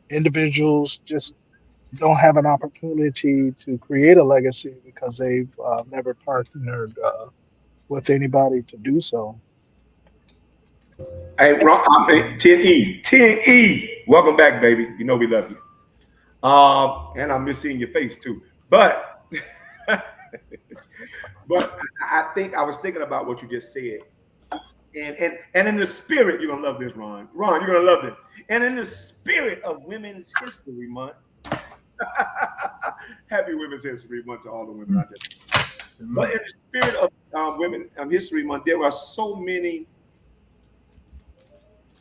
individuals just don't have an opportunity to create a legacy because they've never partnered with anybody to do so. Hey, Ron, 10E. Welcome back, baby. You know we love you. And I miss seeing your face too. But but I think I was thinking about what you just said. And in the spirit, you're gonna love this, Ron. Ron, you're gonna love this. And in the spirit of Women's History Month, happy Women's History Month to all the women out there. But in the spirit of Women's History Month, there are so many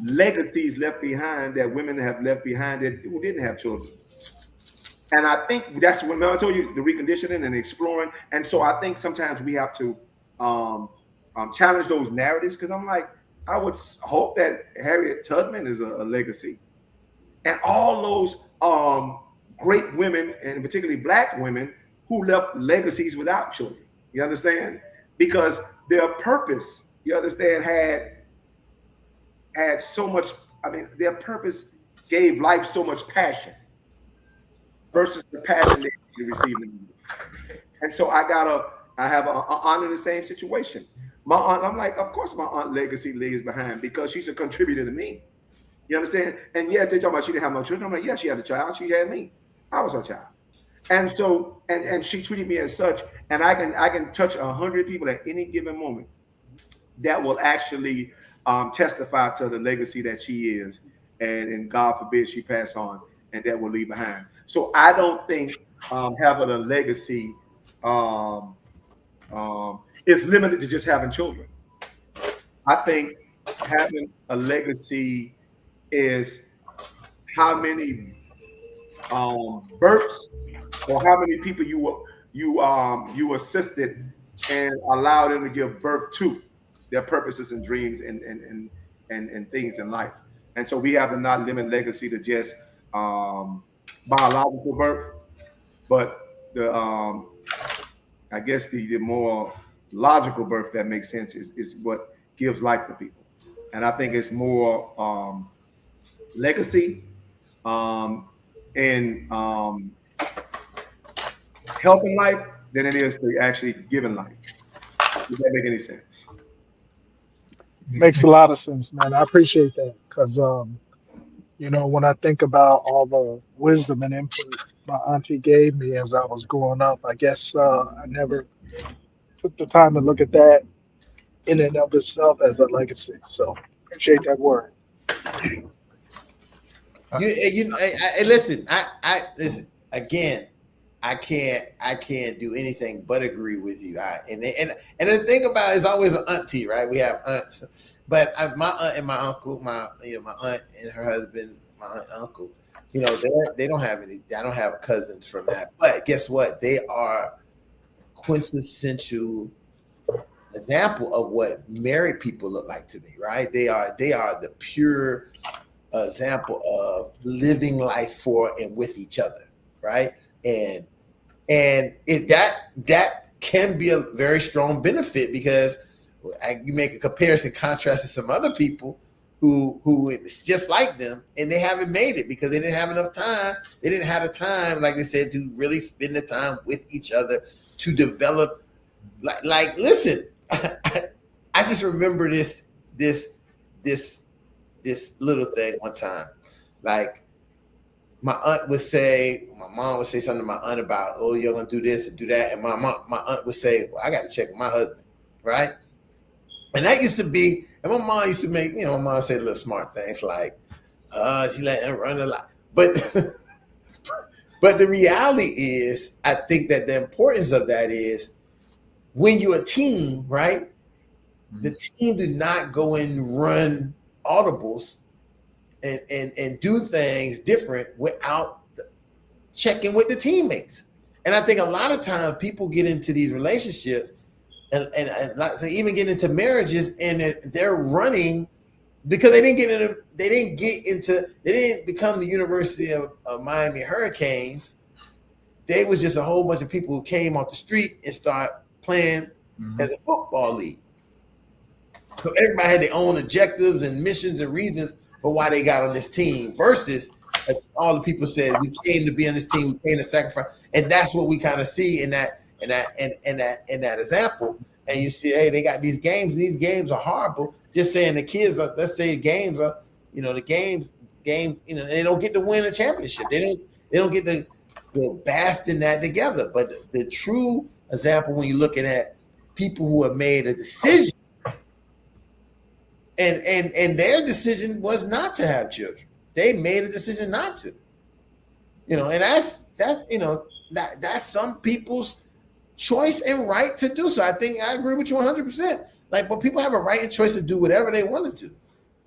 legacies left behind that women have left behind that who didn't have children. And I think that's when I told you the reconditioning and exploring. And so I think sometimes we have to challenge those narratives, because I'm like, I would hope that Harriet Tubman is a legacy, and all those great women, and particularly Black women, who left legacies without children. You understand? Because their purpose, you understand, had so much. I mean, their purpose gave life so much passion versus the passion they received. And so I have an aunt in the same situation. My aunt, I'm like, of course my aunt legacy lays behind because she's a contributor to me. You understand? And yes, they talk about she didn't have no children. I'm like, yeah, she had a child. She had me. I was her child. And so, and she treated me as such. And I can touch 100 people at any given moment that will actually testify to the legacy that she is. And God forbid she pass on, and that will leave behind. So I don't think having a legacy is limited to just having children. I think having a legacy is how many births or how many people you assisted and allow them to give birth to their purposes and dreams and things in life. And so we have to not limit legacy to just biological birth, but the I guess the more logical birth that makes sense is what gives life to people. And I think it's more legacy in helping life than it is to actually giving life. Does that make any sense? Makes a lot of sense, man. I appreciate that because, when I think about all the wisdom and input my auntie gave me as I was growing up, I guess I never took the time to look at that in and of itself as a legacy. So appreciate that word. Listen. I listen again. I can't do anything but agree with you. And the thing about it is always an auntie, right? We have aunts, but my aunt and my uncle, my aunt and her husband, my aunt and uncle, they don't have any. I don't have cousins from that. But guess what? They are quintessential example of what married people look like to me, right? They are the pure example of living life for and with each other, right? And that can be a very strong benefit because you make a comparison, contrast to some other people who it's just like them and they haven't made it because they didn't have enough time. They didn't have the time, like they said, to really spend the time with each other to develop. Like listen, I just remember this little thing one time, like. My aunt would say, my mom would say something to my aunt about, oh, you're going to do this and do that. And my aunt would say, well, I got to check with my husband, right? And that used to be, and my mom used to make, my mom said little smart things like, she let him run a lot. But the reality is, I think that the importance of that is when you're a team, right? Mm-hmm. The team do not go and run audibles and do things different without checking with the teammates. And I think a lot of times people get into these relationships and so even get into marriages and they're running because they didn't become the University of Miami Hurricanes. They was just a whole bunch of people who came off the street and start playing as a football league. So everybody had their own objectives and missions and reasons for why they got on this team versus all the people said we came to be on this team, we came to sacrifice, and that's what we kind of see in that example. And you see, hey, they got these games. These games are horrible. Just saying the kids are. Let's say the games are, the game. They don't get to win a championship. They don't get to bask in that together. But the true example when you're looking at people who have made a decision. And their decision was not to have children. They made a decision not to. And that's some people's choice and right to do so. I think I agree with you 100%. But people have a right and choice to do whatever they want to do.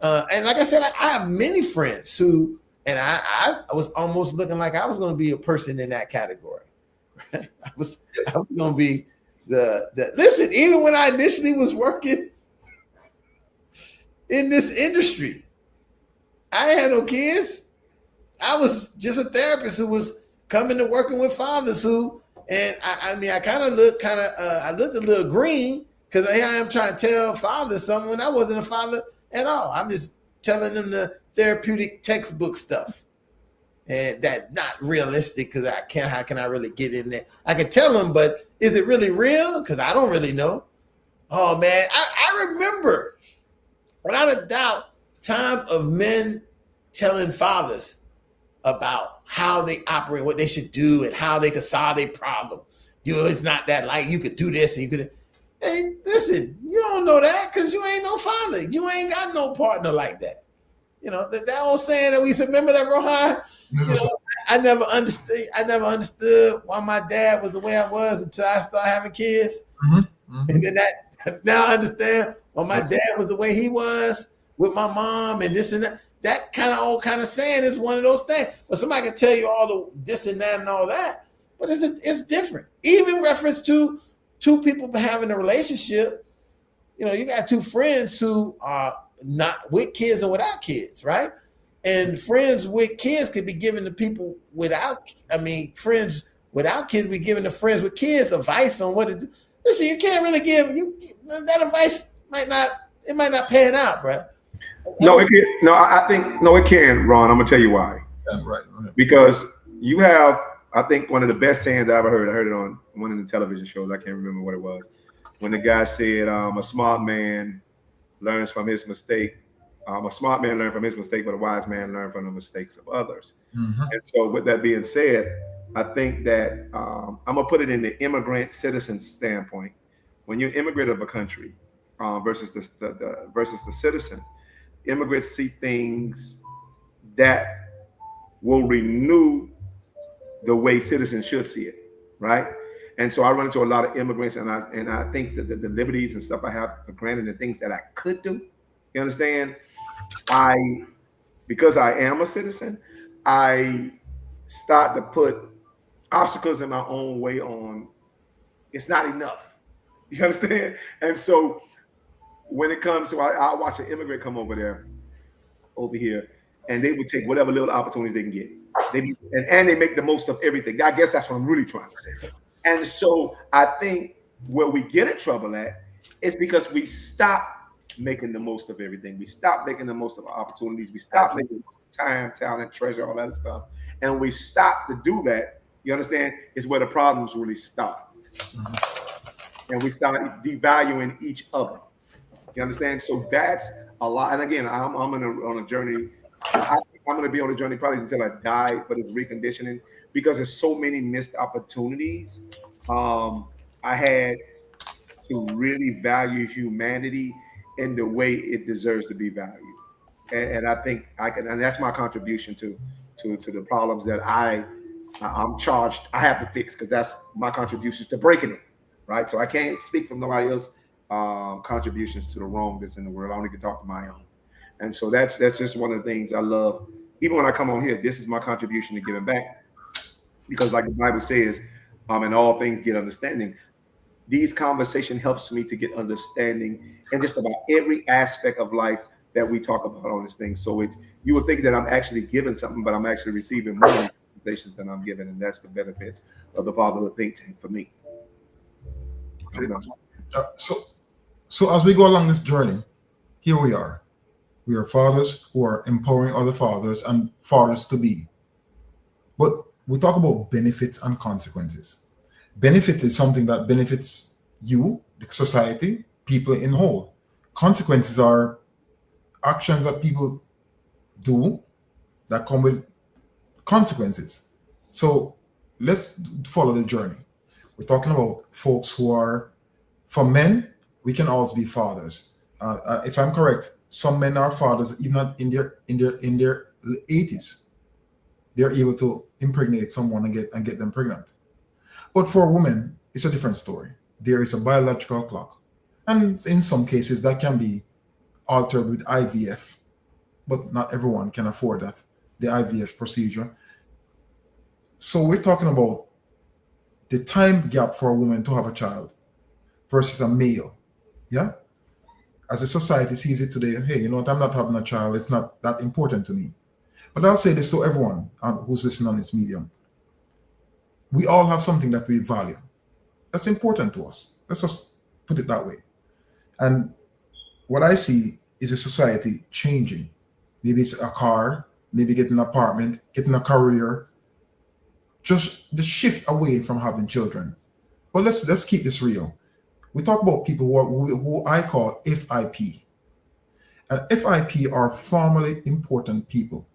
And like I said, I have many friends who, and I was almost looking like I was going to be a person in that category. Right? I was going to be the listen. Even when I initially was working in this industry, I had no kids. I was just a therapist who was coming to working with fathers and I kind of looked I looked a little green because here I am trying to tell fathers something when I wasn't a father at all. I'm just telling them the therapeutic textbook stuff. And that's not realistic because how can I really get in there? I can tell them, but is it really real? Because I don't really know. Oh man, I remember without a doubt, times of men telling fathers about how they operate, what they should do, and how they can solve their problem. It's not that like you could do this and you could. Hey, listen, you don't know that because you ain't no father. You ain't got no partner like that. That old saying that we used to remember that, Rohan. I never understood why my dad was the way I was until I started having kids. Mm-hmm. And then now I understand. Well, my dad was the way he was with my mom and this and that. That kind of saying is one of those things. But somebody can tell you all the this and that and all that, but it's different. Even reference to two people having a relationship, you know, you got two friends who are not with kids and without kids, right? And friends with kids could be given to people friends without kids be giving to friends with kids advice on what to do. Listen, you can't really give that advice might not pan out, bro. No, it can. No, I think no, it can, Ron. I'm gonna tell you why. Yeah, right. Because you have, I think, one of the best sayings I ever heard. I heard it on one of the television shows. I can't remember what it was. When the guy said, "A smart man learns from his mistake. A smart man learns from his mistake, but a wise man learns from the mistakes of others." Mm-hmm. And so, with that being said, I think that I'm gonna put it in the immigrant citizen standpoint. When you immigrant of a country versus the citizen, immigrants see things that will renew the way citizens should see it, right? And so I run into a lot of immigrants, and I think that the liberties and stuff I have granted and things that I could do, you understand? Because I am a citizen, I start to put obstacles in my own way on. It's not enough, you understand? And so when it comes to, I watch an immigrant come over here, and they would take whatever little opportunities they can get. And they make the most of everything. I guess that's what I'm really trying to say. And so I think where we get in trouble at is because we stop making the most of everything. We stop making the most of our opportunities. We stop making time, talent, treasure, all that stuff. And we stop to do that, you understand, is where the problems really start. And we start devaluing each other. You understand? So that's a lot. And again, I'm on a journey. I'm going to be on a journey probably until I die for this reconditioning, because there's so many missed opportunities. I had to really value humanity in the way it deserves to be valued. And I think I can, and that's my contribution to the problems that I'm charged, I have to fix, because that's my contributions to breaking it, right? So I can't speak from nobody else's contributions to the wrong that's in the world. I only can talk to my own. And so that's just one of the things I love. Even when I come on here, this is my contribution to giving back, because like the Bible says, in all things get understanding. These conversation helps me to get understanding in just about every aspect of life that we talk about on this thing. So you would think that I'm actually giving something, but I'm actually receiving more conversations than I'm giving, and that's the benefits of the Fatherhood Think Tank for me. So as we go along this journey, here we are. We are fathers who are empowering other fathers and fathers to be. But we talk about benefits and consequences. Benefit is something that benefits you, the society, people in whole. Consequences are actions that people do that come with consequences. So let's follow the journey. We're talking about folks who are, for men, we can always be fathers. If I'm correct, some men are fathers even in their 80s. They're able to impregnate someone and get them pregnant. But for a woman, it's a different story. There is a biological clock, and in some cases that can be altered with IVF, but not everyone can afford that, the IVF procedure. So we're talking about the time gap for a woman to have a child versus a male. Yeah. As a society sees it today, hey, you know what? I'm not having a child. It's not that important to me. But I'll say this to everyone who's listening on this medium. We all have something that we value. That's important to us. Let's just put it that way. And what I see is a society changing. Maybe it's a car, maybe getting an apartment, getting a career. Just the shift away from having children. But let's keep this real. We talk about people who I call FIP. And FIP are formally important people.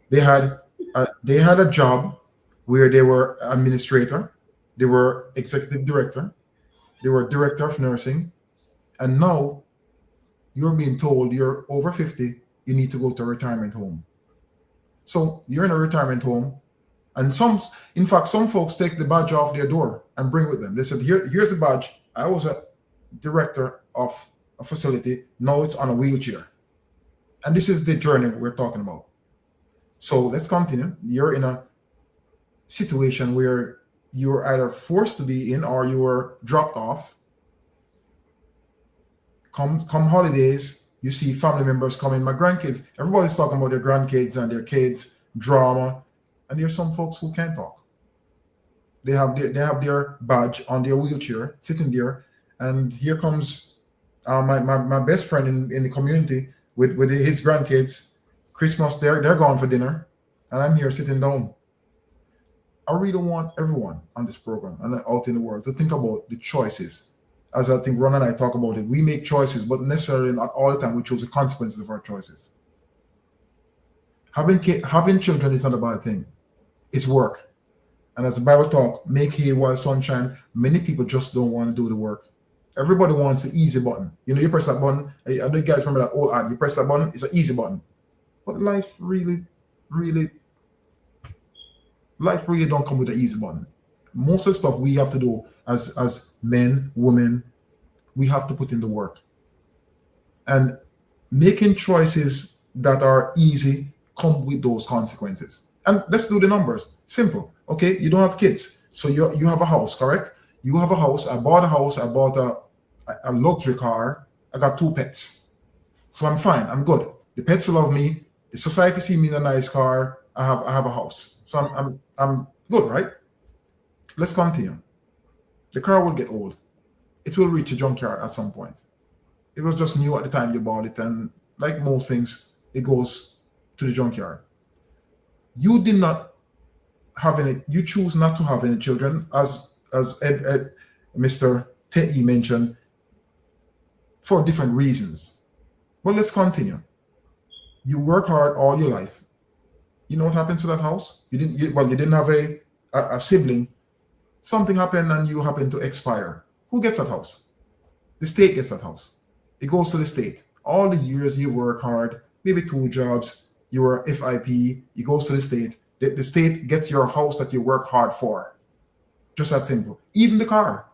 They had a job where they were administrator, they were executive director, they were director of nursing, and now you're being told you're over 50, you need to go to a retirement home. So you're in a retirement home, and some folks take the badge off their door and bring with them. They said, here's the badge. I was a director of a facility. Now it's on a wheelchair. And this is the journey we're talking about. So let's continue. You're in a situation where you're either forced to be in or you're dropped off. Come holidays, you see family members coming. My grandkids, everybody's talking about their grandkids and their kids, drama, and there's some folks who can't talk. They have their badge on their wheelchair, sitting there, and here comes my best friend in the community with his grandkids. Christmas, they're gone for dinner, and I'm here sitting down. I really want everyone on this program and out in the world to think about the choices. As I think Ron and I talk about it, we make choices, but necessarily not all the time we choose the consequences of our choices. Having children is not a bad thing. It's work. And as the Bible talk, make hay while sunshine, many people just don't want to do the work. Everybody wants the easy button. You know, you press that button. I know you guys remember that old ad. You press that button, it's an easy button. But life really don't come with an easy button. Most of the stuff we have to do as men, women, we have to put in the work. And making choices that are easy come with those consequences. And let's do the numbers. Simple. Okay, you don't have kids. So you have a house, correct? You have a house. I bought a house. I bought a luxury car. I got 2 pets. So I'm fine. I'm good. The pets love me. The society see me in a nice car. I have a house. So I'm good, right? Let's continue. The car will get old. It will reach a junkyard at some point. It was just new at the time you bought it, and like most things, it goes to the junkyard. You did not have any. You choose not to have any children, as Mr. Te mentioned, for different reasons. But let's continue. You work hard all your life. You know what happened to that house? You didn't have a sibling. Something happened and you happen to expire. Who gets that house? The state gets that house. It goes to the state. All the years you work hard, maybe 2 jobs, you were FIP, it goes to the state. The state gets your house that you work hard for. Just that simple. Even the car.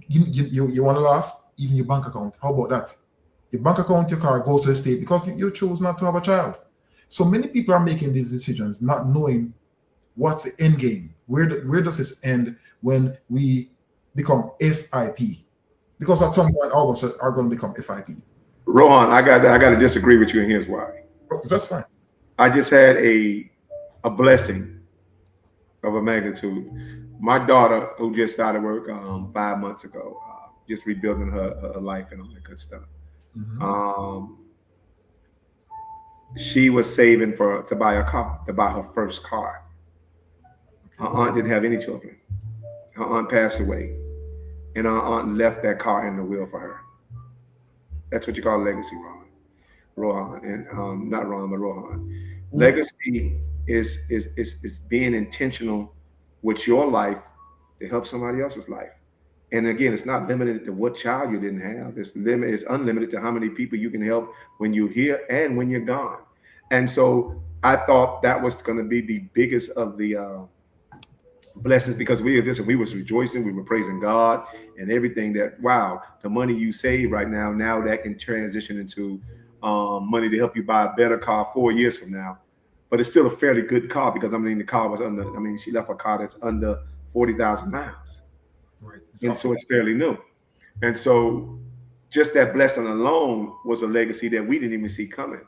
You want to laugh? Even your bank account. How about that? Your bank account, your car goes to the state because you chose not to have a child. So many people are making these decisions not knowing what's the end game. Where does this end when we become FIP? Because at some point, all of us are going to become FIP. Rohan, I got to disagree with you, and here's why. That's fine. I just had a blessing of a magnitude. My daughter, who just started work 5 months ago, just rebuilding her life and all that good stuff. Mm-hmm. She was saving to buy her first car. Her aunt didn't have any children. Her aunt passed away, and her aunt left that car in the will for her. That's what you call legacy, Rohan, and not Ron, but Rohan. Mm-hmm. Legacy is being intentional with your life to help somebody else's life. And again, it's not limited to what child you didn't have. It's unlimited to how many people you can help when you're here and when you're gone. And so I thought that was going to be the biggest of the blessings, because we was rejoicing, we were praising God and everything that, wow, the money you save right now that can transition into money to help you buy a better car 4 years from now. But it's still a fairly good car because, the car was she left a car that's under 40,000 miles. Right. And so it's fairly new. And so just that blessing alone was a legacy that we didn't even see coming.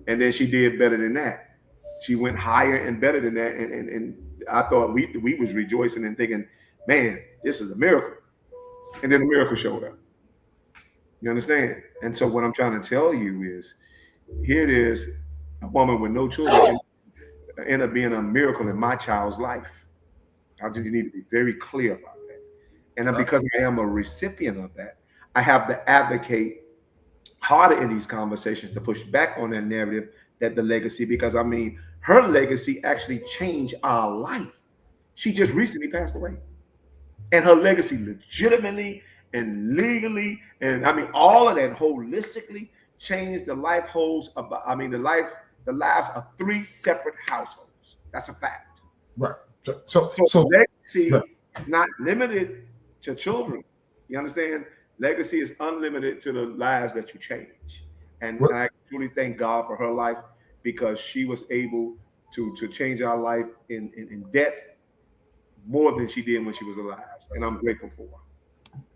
And then she did better than that. She went higher and better than that. And I thought we was rejoicing and thinking, man, this is a miracle. And then the miracle showed up. You understand? And so what I'm trying to tell you is, here it is, a woman with no children end up being a miracle in my child's life. I just need to be very clear about that. And because I am a recipient of that, I have to advocate harder in these conversations to push back on that narrative that the legacy, because her legacy actually changed our life. She just recently passed away. And her legacy legitimately and legally, and all of that holistically changed the lives of 3 separate households. That's a fact. Right. So legacy is not limited to children. You understand? Legacy is unlimited to the lives that you change. And I truly thank God for her life, because she was able to change our life in depth, more than she did when she was alive, and I'm grateful for her.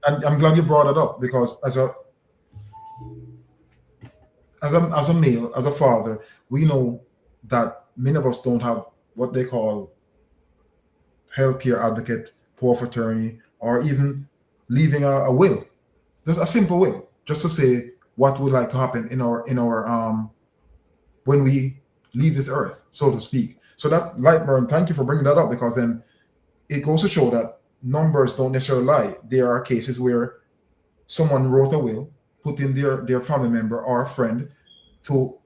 And I'm glad you brought it up, because as a male, as a father, we know that many of us don't have what they call healthcare advocate, power of attorney, or even leaving a will, just a simple will, just to say what would like to happen in our when we leave this earth, so to speak. So that, Lightburn, thank you for bringing that up, because then it goes to show that numbers don't necessarily lie. There are cases where someone wrote a will, put in their family member or a friend to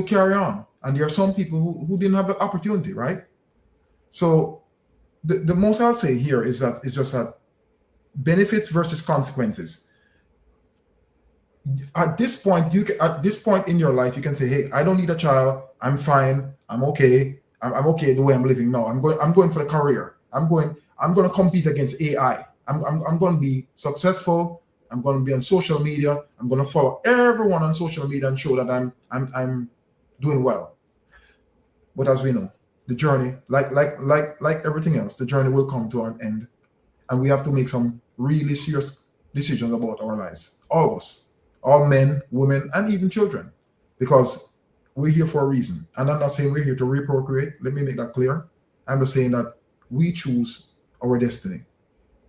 carry on, and there are some people who didn't have the opportunity, right? So the most I'll say here is that it's just that benefits versus consequences. At this point in your life, you can say, "Hey, I don't need a child. I'm fine. I'm okay. I'm okay the way I'm living now. I'm going for the career. I'm going to compete against AI. I'm going to be successful. I'm going to be on social media. I'm going to follow everyone on social media and show that I'm doing well." But as we know, the journey, like everything else, the journey will come to an end, and we have to make some really serious decisions about our lives. All of us, all men, women, and even children, because we're here for a reason. And I'm not saying we're here to reprocreate. Let me make that clear. I'm just saying that we choose our destiny,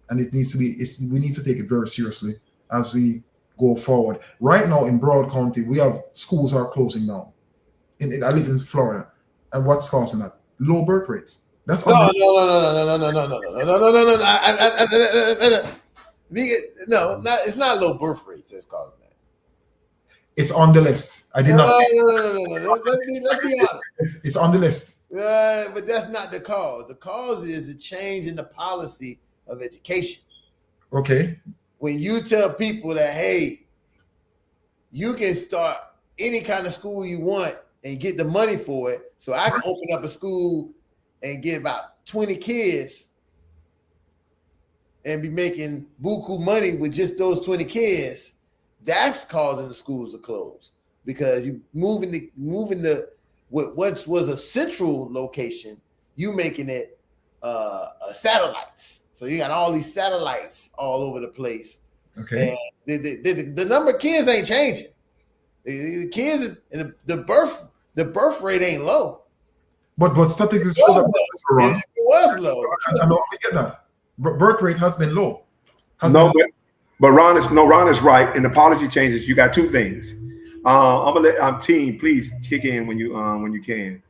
and it needs to be. We need to take it very seriously as we go forward. Right now in Broward County, we have schools are closing down. I live in Florida, and what's causing that? Low birth rates. That's No. It's not low birth rates that's causing that. It's on the list. I did not. No. Let's be honest. It's on the list. But that's not the cause. The cause is the change in the policy of education. Okay. When you tell people that, hey, you can start any kind of school you want and get the money for it, so I can open up a school and get about 20 kids and be making buku money with just those 20 kids, that's causing the schools to close, because you moving the what was a central location, you making it satellites. So you got all these satellites all over the place. Okay. And the number of kids ain't changing. The kids and the birth rate ain't low. But statistics show that it was low. I know we get that. Birth rate has been low. But Ron is right. In the policy changes, you got two things. I'm gonna let team please kick in when you can.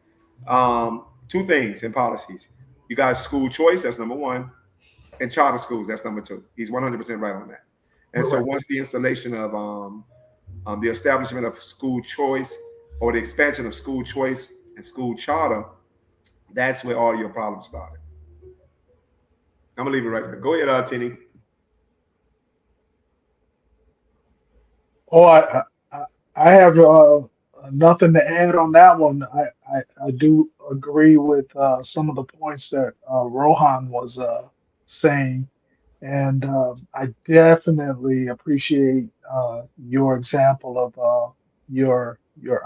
Two things in policies. You got school choice, that's number one, and charter schools, that's number two. He's 100% right on that. And so once the installation of the establishment of school choice, or the expansion of school choice and school charter, that's where all your problems started. I'm gonna leave it right there. Go ahead, Tini. Oh, I have nothing to add on that one. I do agree with some of the points that Rohan was saying, and I definitely appreciate your example of your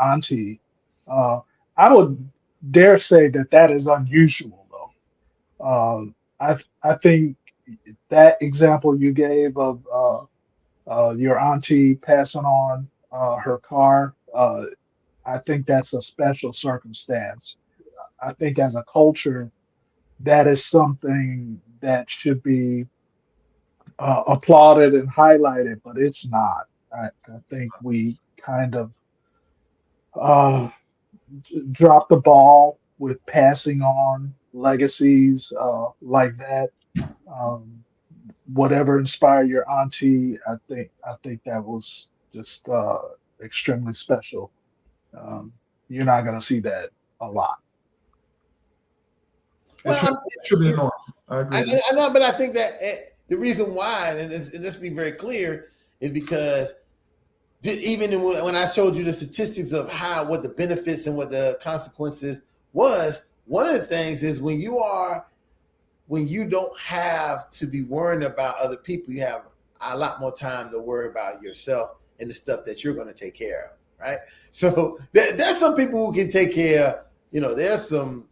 auntie. I would dare say that is unusual, though. I think that example you gave of your auntie passing on her car, I think that's a special circumstance. I think as a culture, that is something that should be applauded and highlighted, but it's not. I think we kind of dropped the ball with passing on legacies like that. Whatever inspired your auntie, I think that was just extremely special. You're not going to see that a lot. It should be normal. I agree. I know, but I think that the reason why, and let's be very clear, is because even when I showed you the statistics of what the benefits and what the consequences was, one of the things is when you don't have to be worrying about other people, you have a lot more time to worry about yourself and the stuff that you're going to take care of, right? So there's some people who can take care of, there's some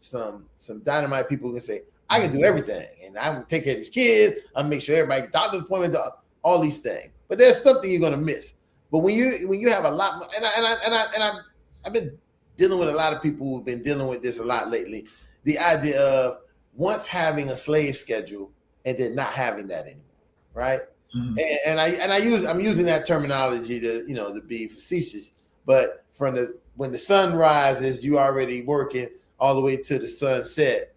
dynamite people who can say, I can do everything, and I'm gonna take care of these kids. I'm gonna make sure everybody gets doctor's appointment, all these things. But there's something you're gonna miss. But when you have a lot more, I've been dealing with a lot of people who've been dealing with this a lot lately. The idea of once having a slave schedule and then not having that anymore, right? Mm-hmm. I'm using that terminology to be facetious, but when the sun rises, you already working all the way to the sunset,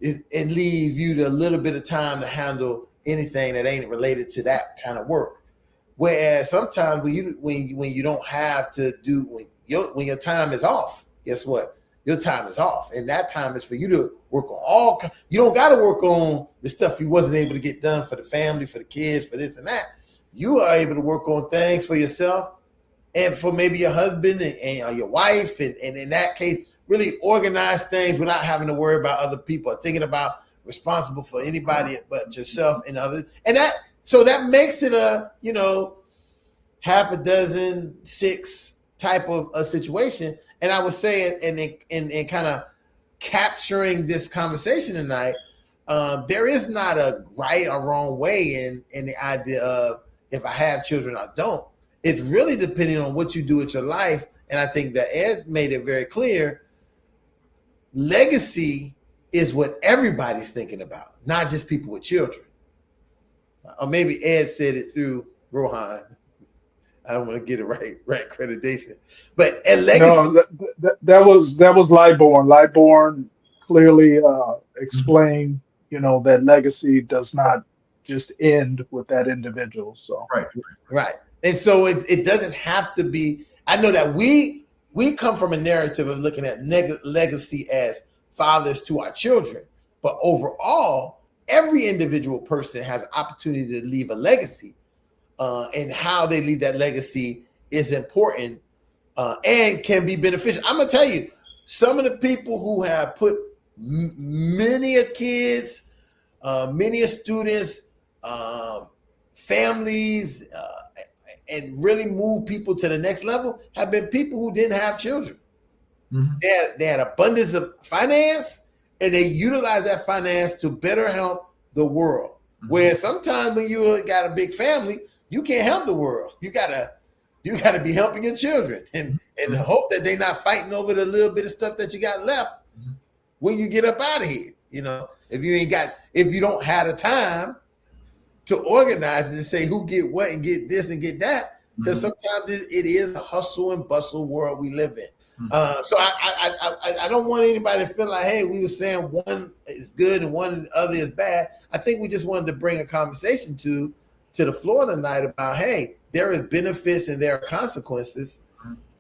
and leave you a little bit of time to handle anything that ain't related to that kind of work. Whereas sometimes when you don't have to do when your time is off, guess what? Your time is off, and that time is for you to work on you don't got to work on the stuff you wasn't able to get done for the family, for the kids, for this and that. You are able to work on things for yourself and for maybe your husband and your wife, and in that case, really organize things without having to worry about other people or thinking about responsible for anybody but yourself and others. And that makes it a half a dozen, 6 type of a situation. And I was saying, and kind of capturing this conversation tonight, there is not a right or wrong way in the idea of if I have children or don't. It's really depending on what you do with your life. And I think that Ed made it very clear. Legacy is what everybody's thinking about, not just people with children. Or maybe Ed said it through Rohan. I don't want to get it right accreditation, but a legacy. No, that was Lightborn. Lightborn clearly explained, that legacy does not just end with that individual. So right, and so it doesn't have to be. I know that we come from a narrative of looking at legacy as fathers to our children, but overall, every individual person has an opportunity to leave a legacy. And how they leave that legacy is important and can be beneficial. I'm going to tell you, some of the people who have put many kids, many students, families, and really move people to the next level have been people who didn't have children. Mm-hmm. They had abundance of finance, and they utilize that finance to better help the world. Mm-hmm. Where sometimes when you got a big family, you can't help the world. You gotta be helping your children and hope that they're not fighting over the little bit of stuff that you got left when you get up out of here. If you don't have the time to organize it and say who get what and get this and get that, because sometimes it is a hustle and bustle world we live in. So I don't want anybody to feel like, hey, we were saying one is good and one other is bad. I think we just wanted to bring a conversation to the floor tonight about, hey, there are benefits and there are consequences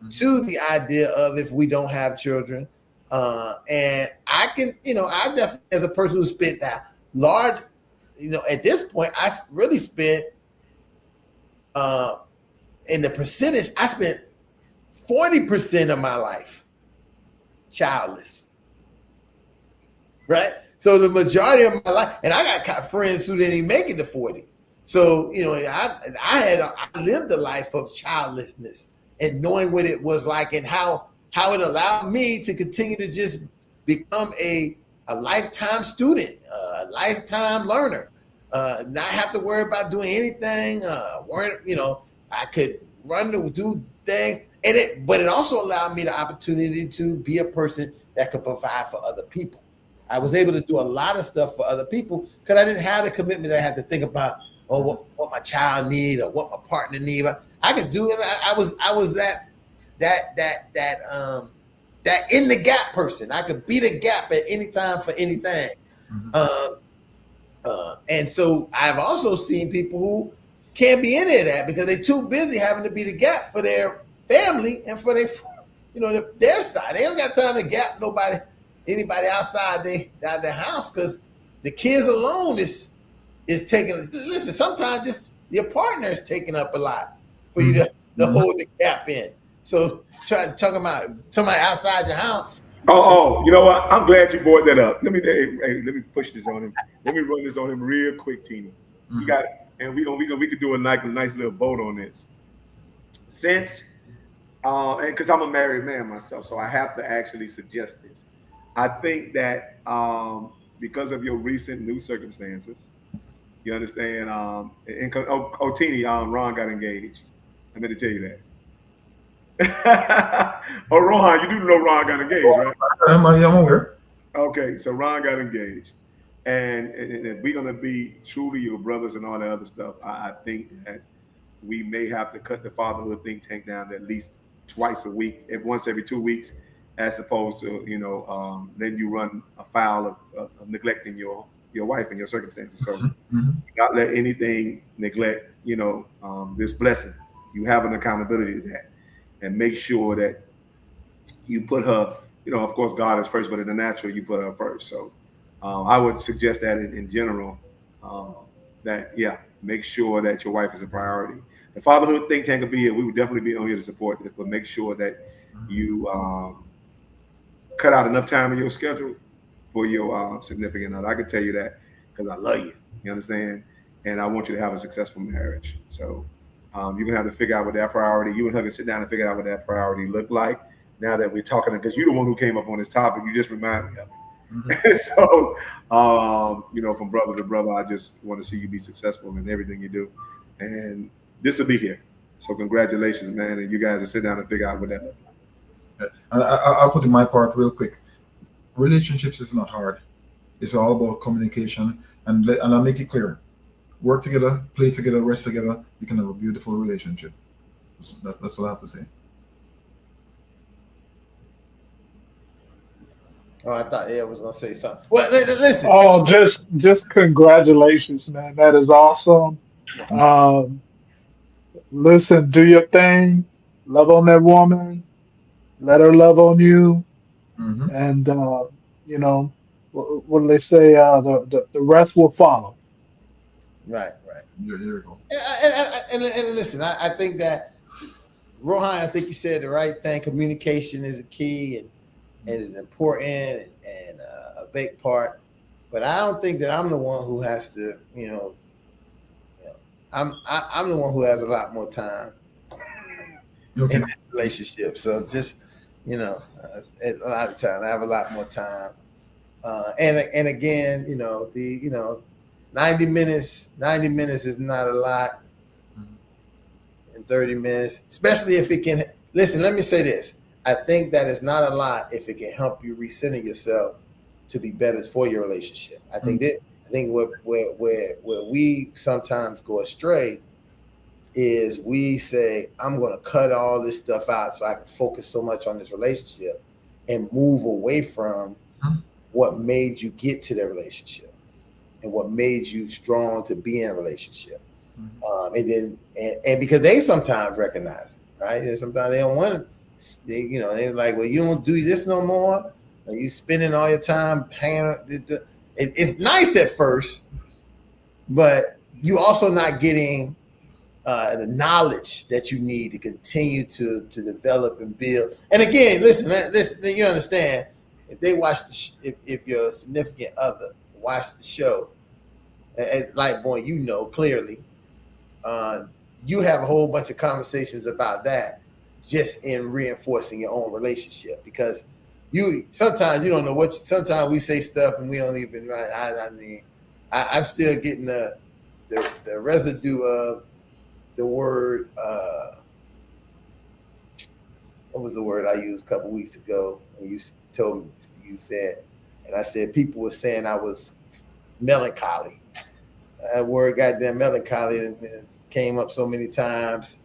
to the idea of if we don't have children. And I can, I definitely, as a person who spent that large, at this point, I really spent, in the percentage, I spent 40% of my life childless, right? So the majority of my life, and I got friends who didn't even make it to 40. So, I lived a life of childlessness and knowing what it was like and how it allowed me to continue to just become a lifetime student, a lifetime learner, not have to worry about doing anything, I could run to do things. But it also allowed me the opportunity to be a person that could provide for other people. I was able to do a lot of stuff for other people because I didn't have the commitment that I had to think about, what my child need or what my partner need. I could do it. I was that in the gap person. I could be the gap at any time for anything. And so I've also seen people who can't be any of that because they're too busy having to be the gap for their family and for their side. They don't got time to gap anybody outside their house because the kids alone is taking. Listen, sometimes just your partner is taking up a lot for you to hold the gap in. So talking about somebody outside your house. Oh, you know what? I'm glad you brought that up. Let me push this on him. Let me run this on him real quick, Tina. You got it. And we could do a nice little vote on this. Since and because I'm a married man myself, so I have to actually suggest this. I think that because of your recent new circumstances, you understand. Tini, Ron got engaged. I meant to tell you that. Oh, Ron, you do know Ron got engaged, right? I'm aware. Okay, so Ron got engaged, and if we're gonna be truly your brothers and all that other stuff, I think that we may have to cut the Fatherhood Think Tank down to at least twice a week, if once every 2 weeks, as opposed to then you run afoul of neglecting your wife and your circumstances. So not let anything neglect this blessing. You have an accountability to that, and make sure that you put her. Of course, God is first, but in the natural, you put her first. So I would suggest that in general, make sure that your wife is a priority. The Fatherhood Think Tank will be here. We would definitely be on here to support this, but make sure that you cut out enough time in your schedule for your significant other. I can tell you that because I love you. You understand? And I want you to have a successful marriage. So you're going to have to figure out what that priority, you and her can sit down and figure out what that priority look like. Now that we're talking, because you're the one who came up on this topic, you just remind me of it. So, from brother to brother, I just want to see you be successful in everything you do. And this will be here. So congratulations, man. And you guys will sit down and figure out what that looks like. I'll put in my part real quick. Relationships is not hard. It's all about communication. And I'll make it clear. Work together, play together, rest together. You can have a beautiful relationship. That's what I have to say. Oh, I thought Ed was gonna say something. Well, listen. Oh, just congratulations, man. That is awesome. Listen, do your thing. Love on that woman. Let her love on you. And what do they say? The rest will follow. Right. There you go. And listen, I think that Rohan, I think you said the right thing. Communication is a key and is important and a big part. But I don't think that I'm the one who has to, I'm the one who has a lot more time in this relationship. So just, a lot of time, I have a lot more time. And again, 90 minutes is not a lot in 30 minutes, especially if it can, listen, let me say this. I think that it's not a lot if it can help you recenter yourself to be better for your relationship. I think where we sometimes go astray is we say, I'm going to cut all this stuff out so I can focus so much on this relationship and move away from what made you get to the relationship and what made you strong to be in a relationship. And because they sometimes recognize it, right? And sometimes they don't want to. They're like, well, you don't do this no more. Are you spending all your time hanging? It's nice at first, but you also not getting the knowledge that you need to continue to develop and build. And again, listen, you understand, if they watch if your significant other watch the show, like boy, clearly, you have a whole bunch of conversations about that. Just in reinforcing your own relationship, because sometimes you don't know sometimes we say stuff and we don't even right. I'm still getting the residue of the word. What was the word I used a couple weeks ago when you told me you said, and I said people were saying I was melancholy. That word, goddamn melancholy, it came up so many times.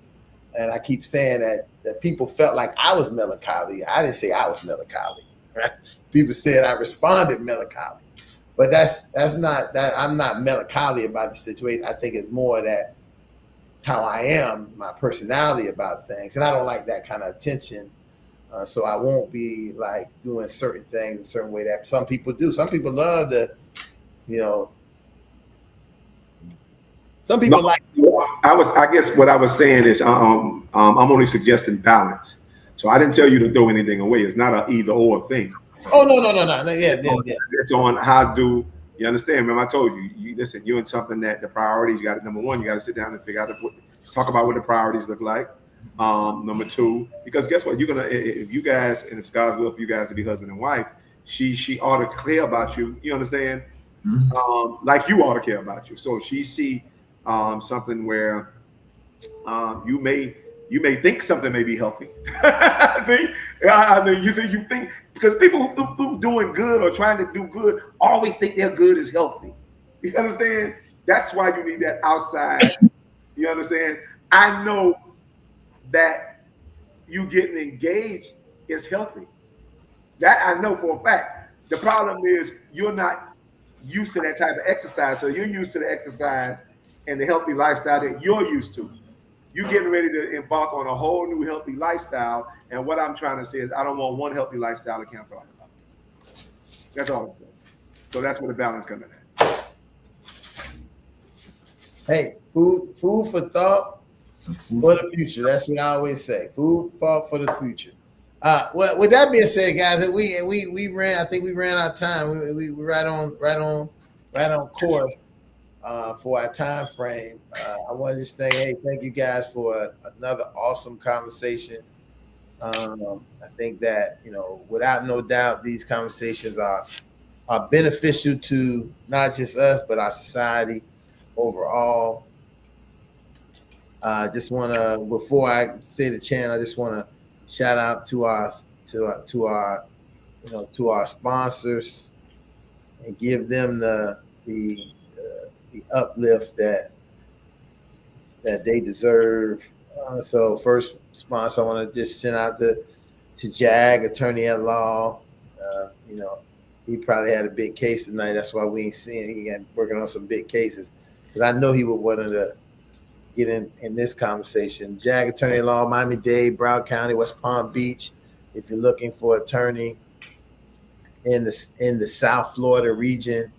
And I keep saying that people felt like I was melancholy. I didn't say I was melancholy. Right? People said I responded melancholy, but that's not that. I'm not melancholy about the situation. I think it's more that how I am, my personality about things, and I don't like that kind of attention. So I won't be like doing certain things a certain way that some people do. Some people love to, some people like. I guess what I was saying is I'm only suggesting balance. So I didn't tell you to throw anything away. It's not an either or thing. Oh no. Yeah. It's on how do you understand? Remember, I told you listen, you're in something that the priorities, you got number one, you got to sit down and figure out talk about what the priorities look like. Number two, because guess what? You're gonna, if you guys, and if God's will for you guys to be husband and wife, she ought to care about you. You understand? Mhm. Like you ought to care about you. So if she see something where you may think something may be healthy. See, I mean, you see, you think because people who doing good or trying to do good always think their good is healthy. You understand? That's why you need that outside. You understand? I know that you getting engaged is healthy. That I know for a fact. The problem is you're not used to that type of exercise. So you're used to the exercise and the healthy lifestyle that you're used to. You're getting ready to embark on a whole new healthy lifestyle. And what I'm trying to say is I don't want one healthy lifestyle to cancel out another. That's all I'm saying. So that's where the balance comes in at. Hey, food for thought for the future. That's what I always say. Food for thought for the future. Well, with that being said, guys, we ran. I think we ran our time. We right on course for our time frame. I want to just say, hey, thank you guys for another awesome conversation. I think that without no doubt, these conversations are beneficial to not just us but our society overall. Just want to, before I say the chant, I just want to shout out to our sponsors and give them the uplift that they deserve. So first sponsor, I want to just send out to Jag, attorney at law. He probably had a big case tonight. That's why we ain't seeing. He got working on some big cases, because I know he would want to get in this conversation. Jag, attorney at law, Miami-Dade, Broward County, West Palm Beach. If you're looking for attorney in the South Florida region,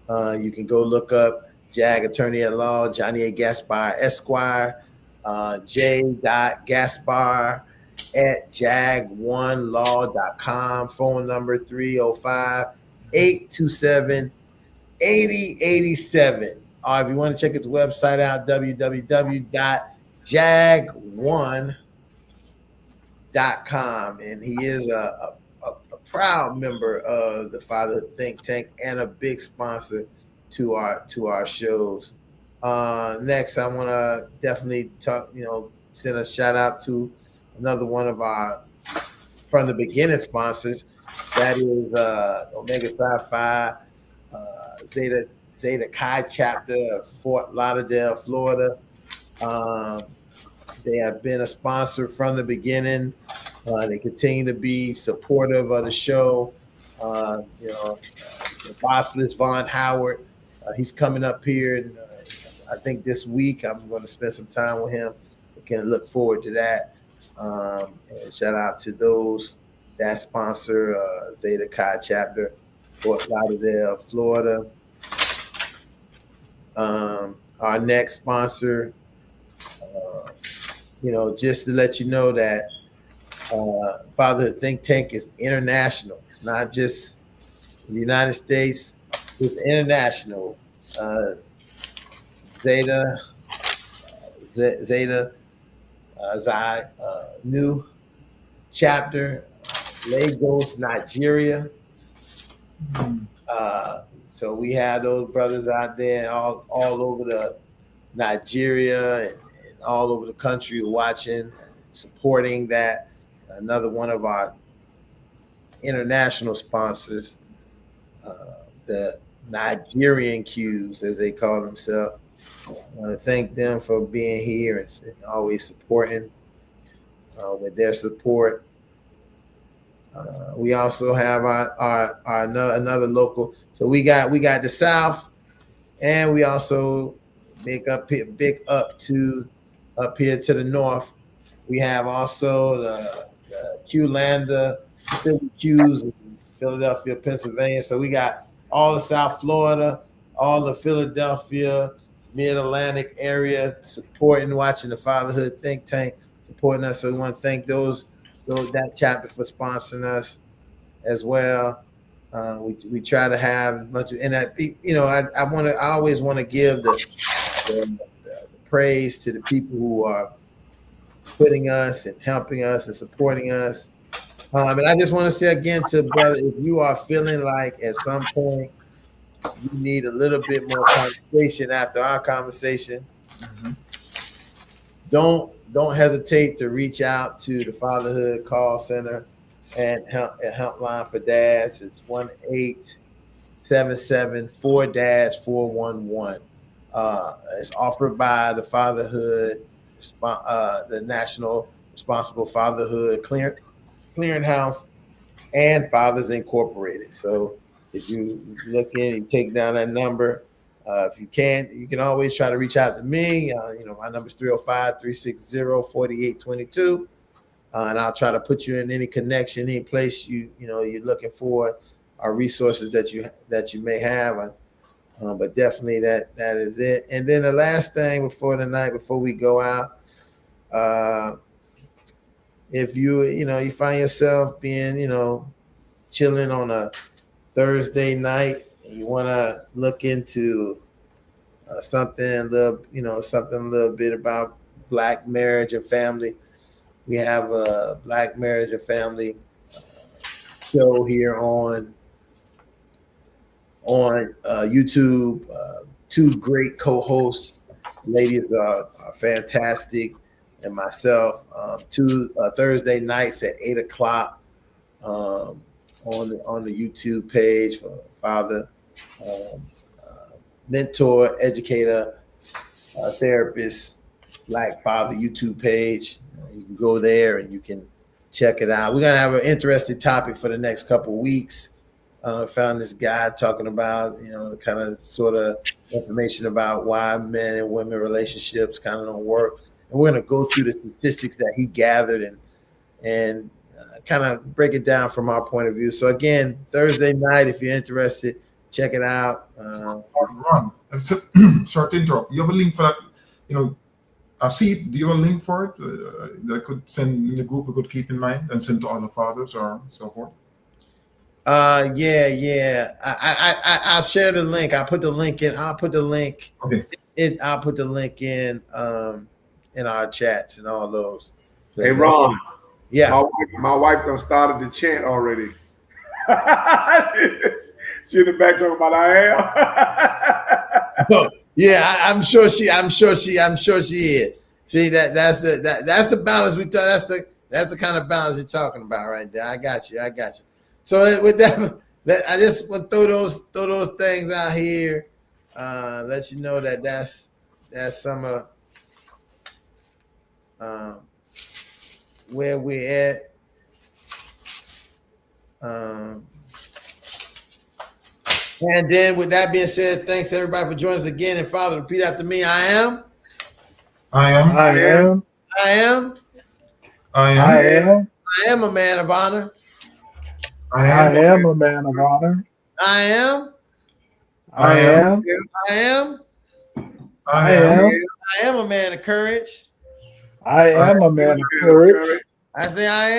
you can go look up Jag, attorney at law, Johnny A. Gaspar, Esquire, j.gaspar at jag1law.com. Phone number 305-827-8087. Or if you want to check the website out, www.jag1.com. And he is a proud member of the Fatherhood Think Tank and a big sponsor to our shows. Next, I want to definitely send a shout out to another one of our from the beginning sponsors. That is Omega Psi Phi Zeta Chi chapter of Fort Lauderdale, Florida. They have been a sponsor from the beginning. They continue to be supportive of the show. The bossless Von Howard, he's coming up here, and I think this week I'm going to spend some time with him. So can look forward to that. And shout out to that sponsor, Zeta Chi chapter, Fort Lauderdale, Florida. Our next sponsor, just to let you know that Fatherhood Think Tank is international. It's not just the United States, it's international. Zeta new chapter, Lagos, Nigeria. So we have those brothers out there all over the Nigeria and all over the country watching, supporting that. Another one of our international sponsors, the Nigerian Qs, as they call themselves. I want to thank them for being here and always supporting. With their support, we also have our another local. So we got the South, and we also big up here to the north. We have also the Q-Landa, Philly Qs in Philadelphia, Pennsylvania. So we got all of South Florida, all of Philadelphia, Mid-Atlantic area supporting, watching the Fatherhood Think Tank, supporting us. So we want to thank that chapter for sponsoring us as well. We try to have much, and I always want to give the praise to the people who are putting us and helping us and supporting us. And I just want to say again to brother, if you are feeling like at some point you need a little bit more conversation after our conversation, don't hesitate to reach out to the Fatherhood Call Center and helpline for dads. It's 1-877-4-411. It's offered by the Fatherhood, the National Responsible Fatherhood Clearinghouse and Fathers Incorporated. So if you look in, you take down that number. If you can always try to reach out to me. My number is 305-360-4822. And I'll try to put you in any connection, any place you're looking for our resources that you may have. But definitely that is it. And then the last thing before we go out, if you find yourself being, chilling on a Thursday night, and you want to look into something a little bit about Black marriage and family, we have a Black marriage and family show here on YouTube. Two great co-hosts, ladies are fantastic, and myself. Two Thursday nights at 8:00 on the YouTube page for father, mentor, educator, therapist, Black Father YouTube page. You can go there and you can check it out. We're gonna have an interesting topic for the next couple of weeks. Found this guy talking about, kind of sort of information about why men and women relationships kind of don't work. And we're going to go through the statistics that he gathered and kind of break it down from our point of view. So again, Thursday night, if you're interested, check it out. Ron, sorry to interrupt. You have a link for that? I see. Do you have a link for it that I could send in the group? We could keep in mind and send to other fathers or so forth. Yeah. I'll share the link. I'll put the link in. I'll put the link. Okay. I'll put the link in our chats and all those. Hey Ron. Yeah. My wife done started the chant already. She in the back talking about I am. Yeah, I'm sure she is. See that's the balance that's the kind of balance you're talking about right there. I got you. So with that, I just want to throw those things out here, let you know that's some of where we're at. And then with that being said, thanks everybody for joining us again. And Father, repeat after me. I am a man of honor. I am a man of honor. I am a man of courage. I am a man of courage. I say I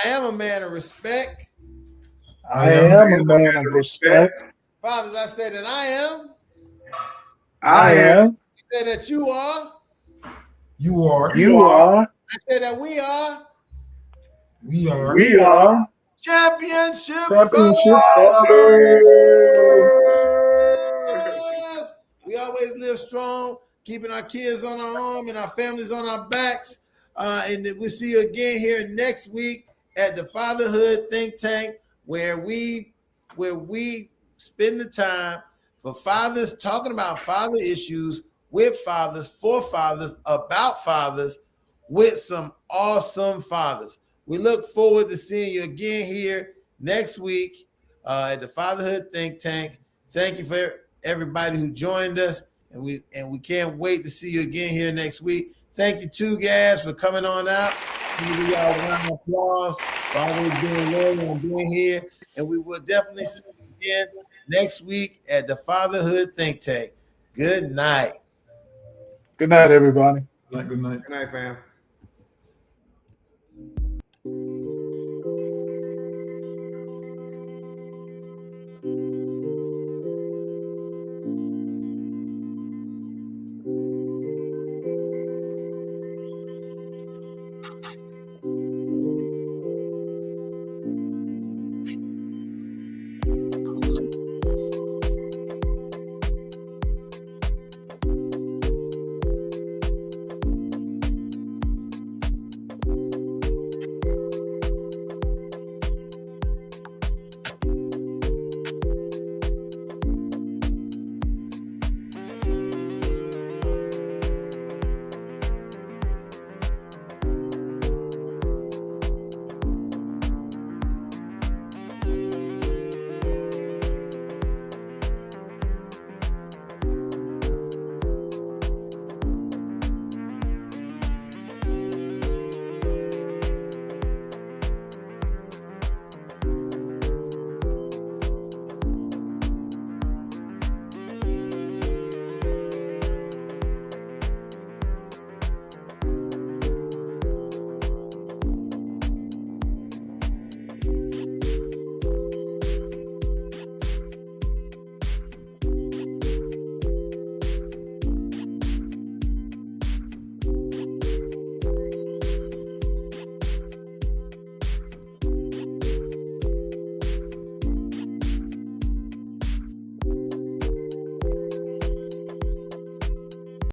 am a man of respect. I am a man of respect. Fathers, I say that I am. I am. I say that you are. You are. I say that we are. We are. Championship fathers. We always live strong, keeping our kids on our arm and our families on our backs. And we'll see you again here next week at the Fatherhood Think Tank, where we spend the time for fathers talking about father issues with fathers, for fathers, about fathers, with some awesome fathers. We look forward to seeing you again here next week at the Fatherhood Think Tank. Thank you for everybody who joined us, and we can't wait to see you again here next week. Thank you, two guys, for coming on out. Give y'all a round of applause for always being loyal and being here. And we will definitely see you again next week at the Fatherhood Think Tank. Good night. Good night, everybody. Good night. Good night, fam.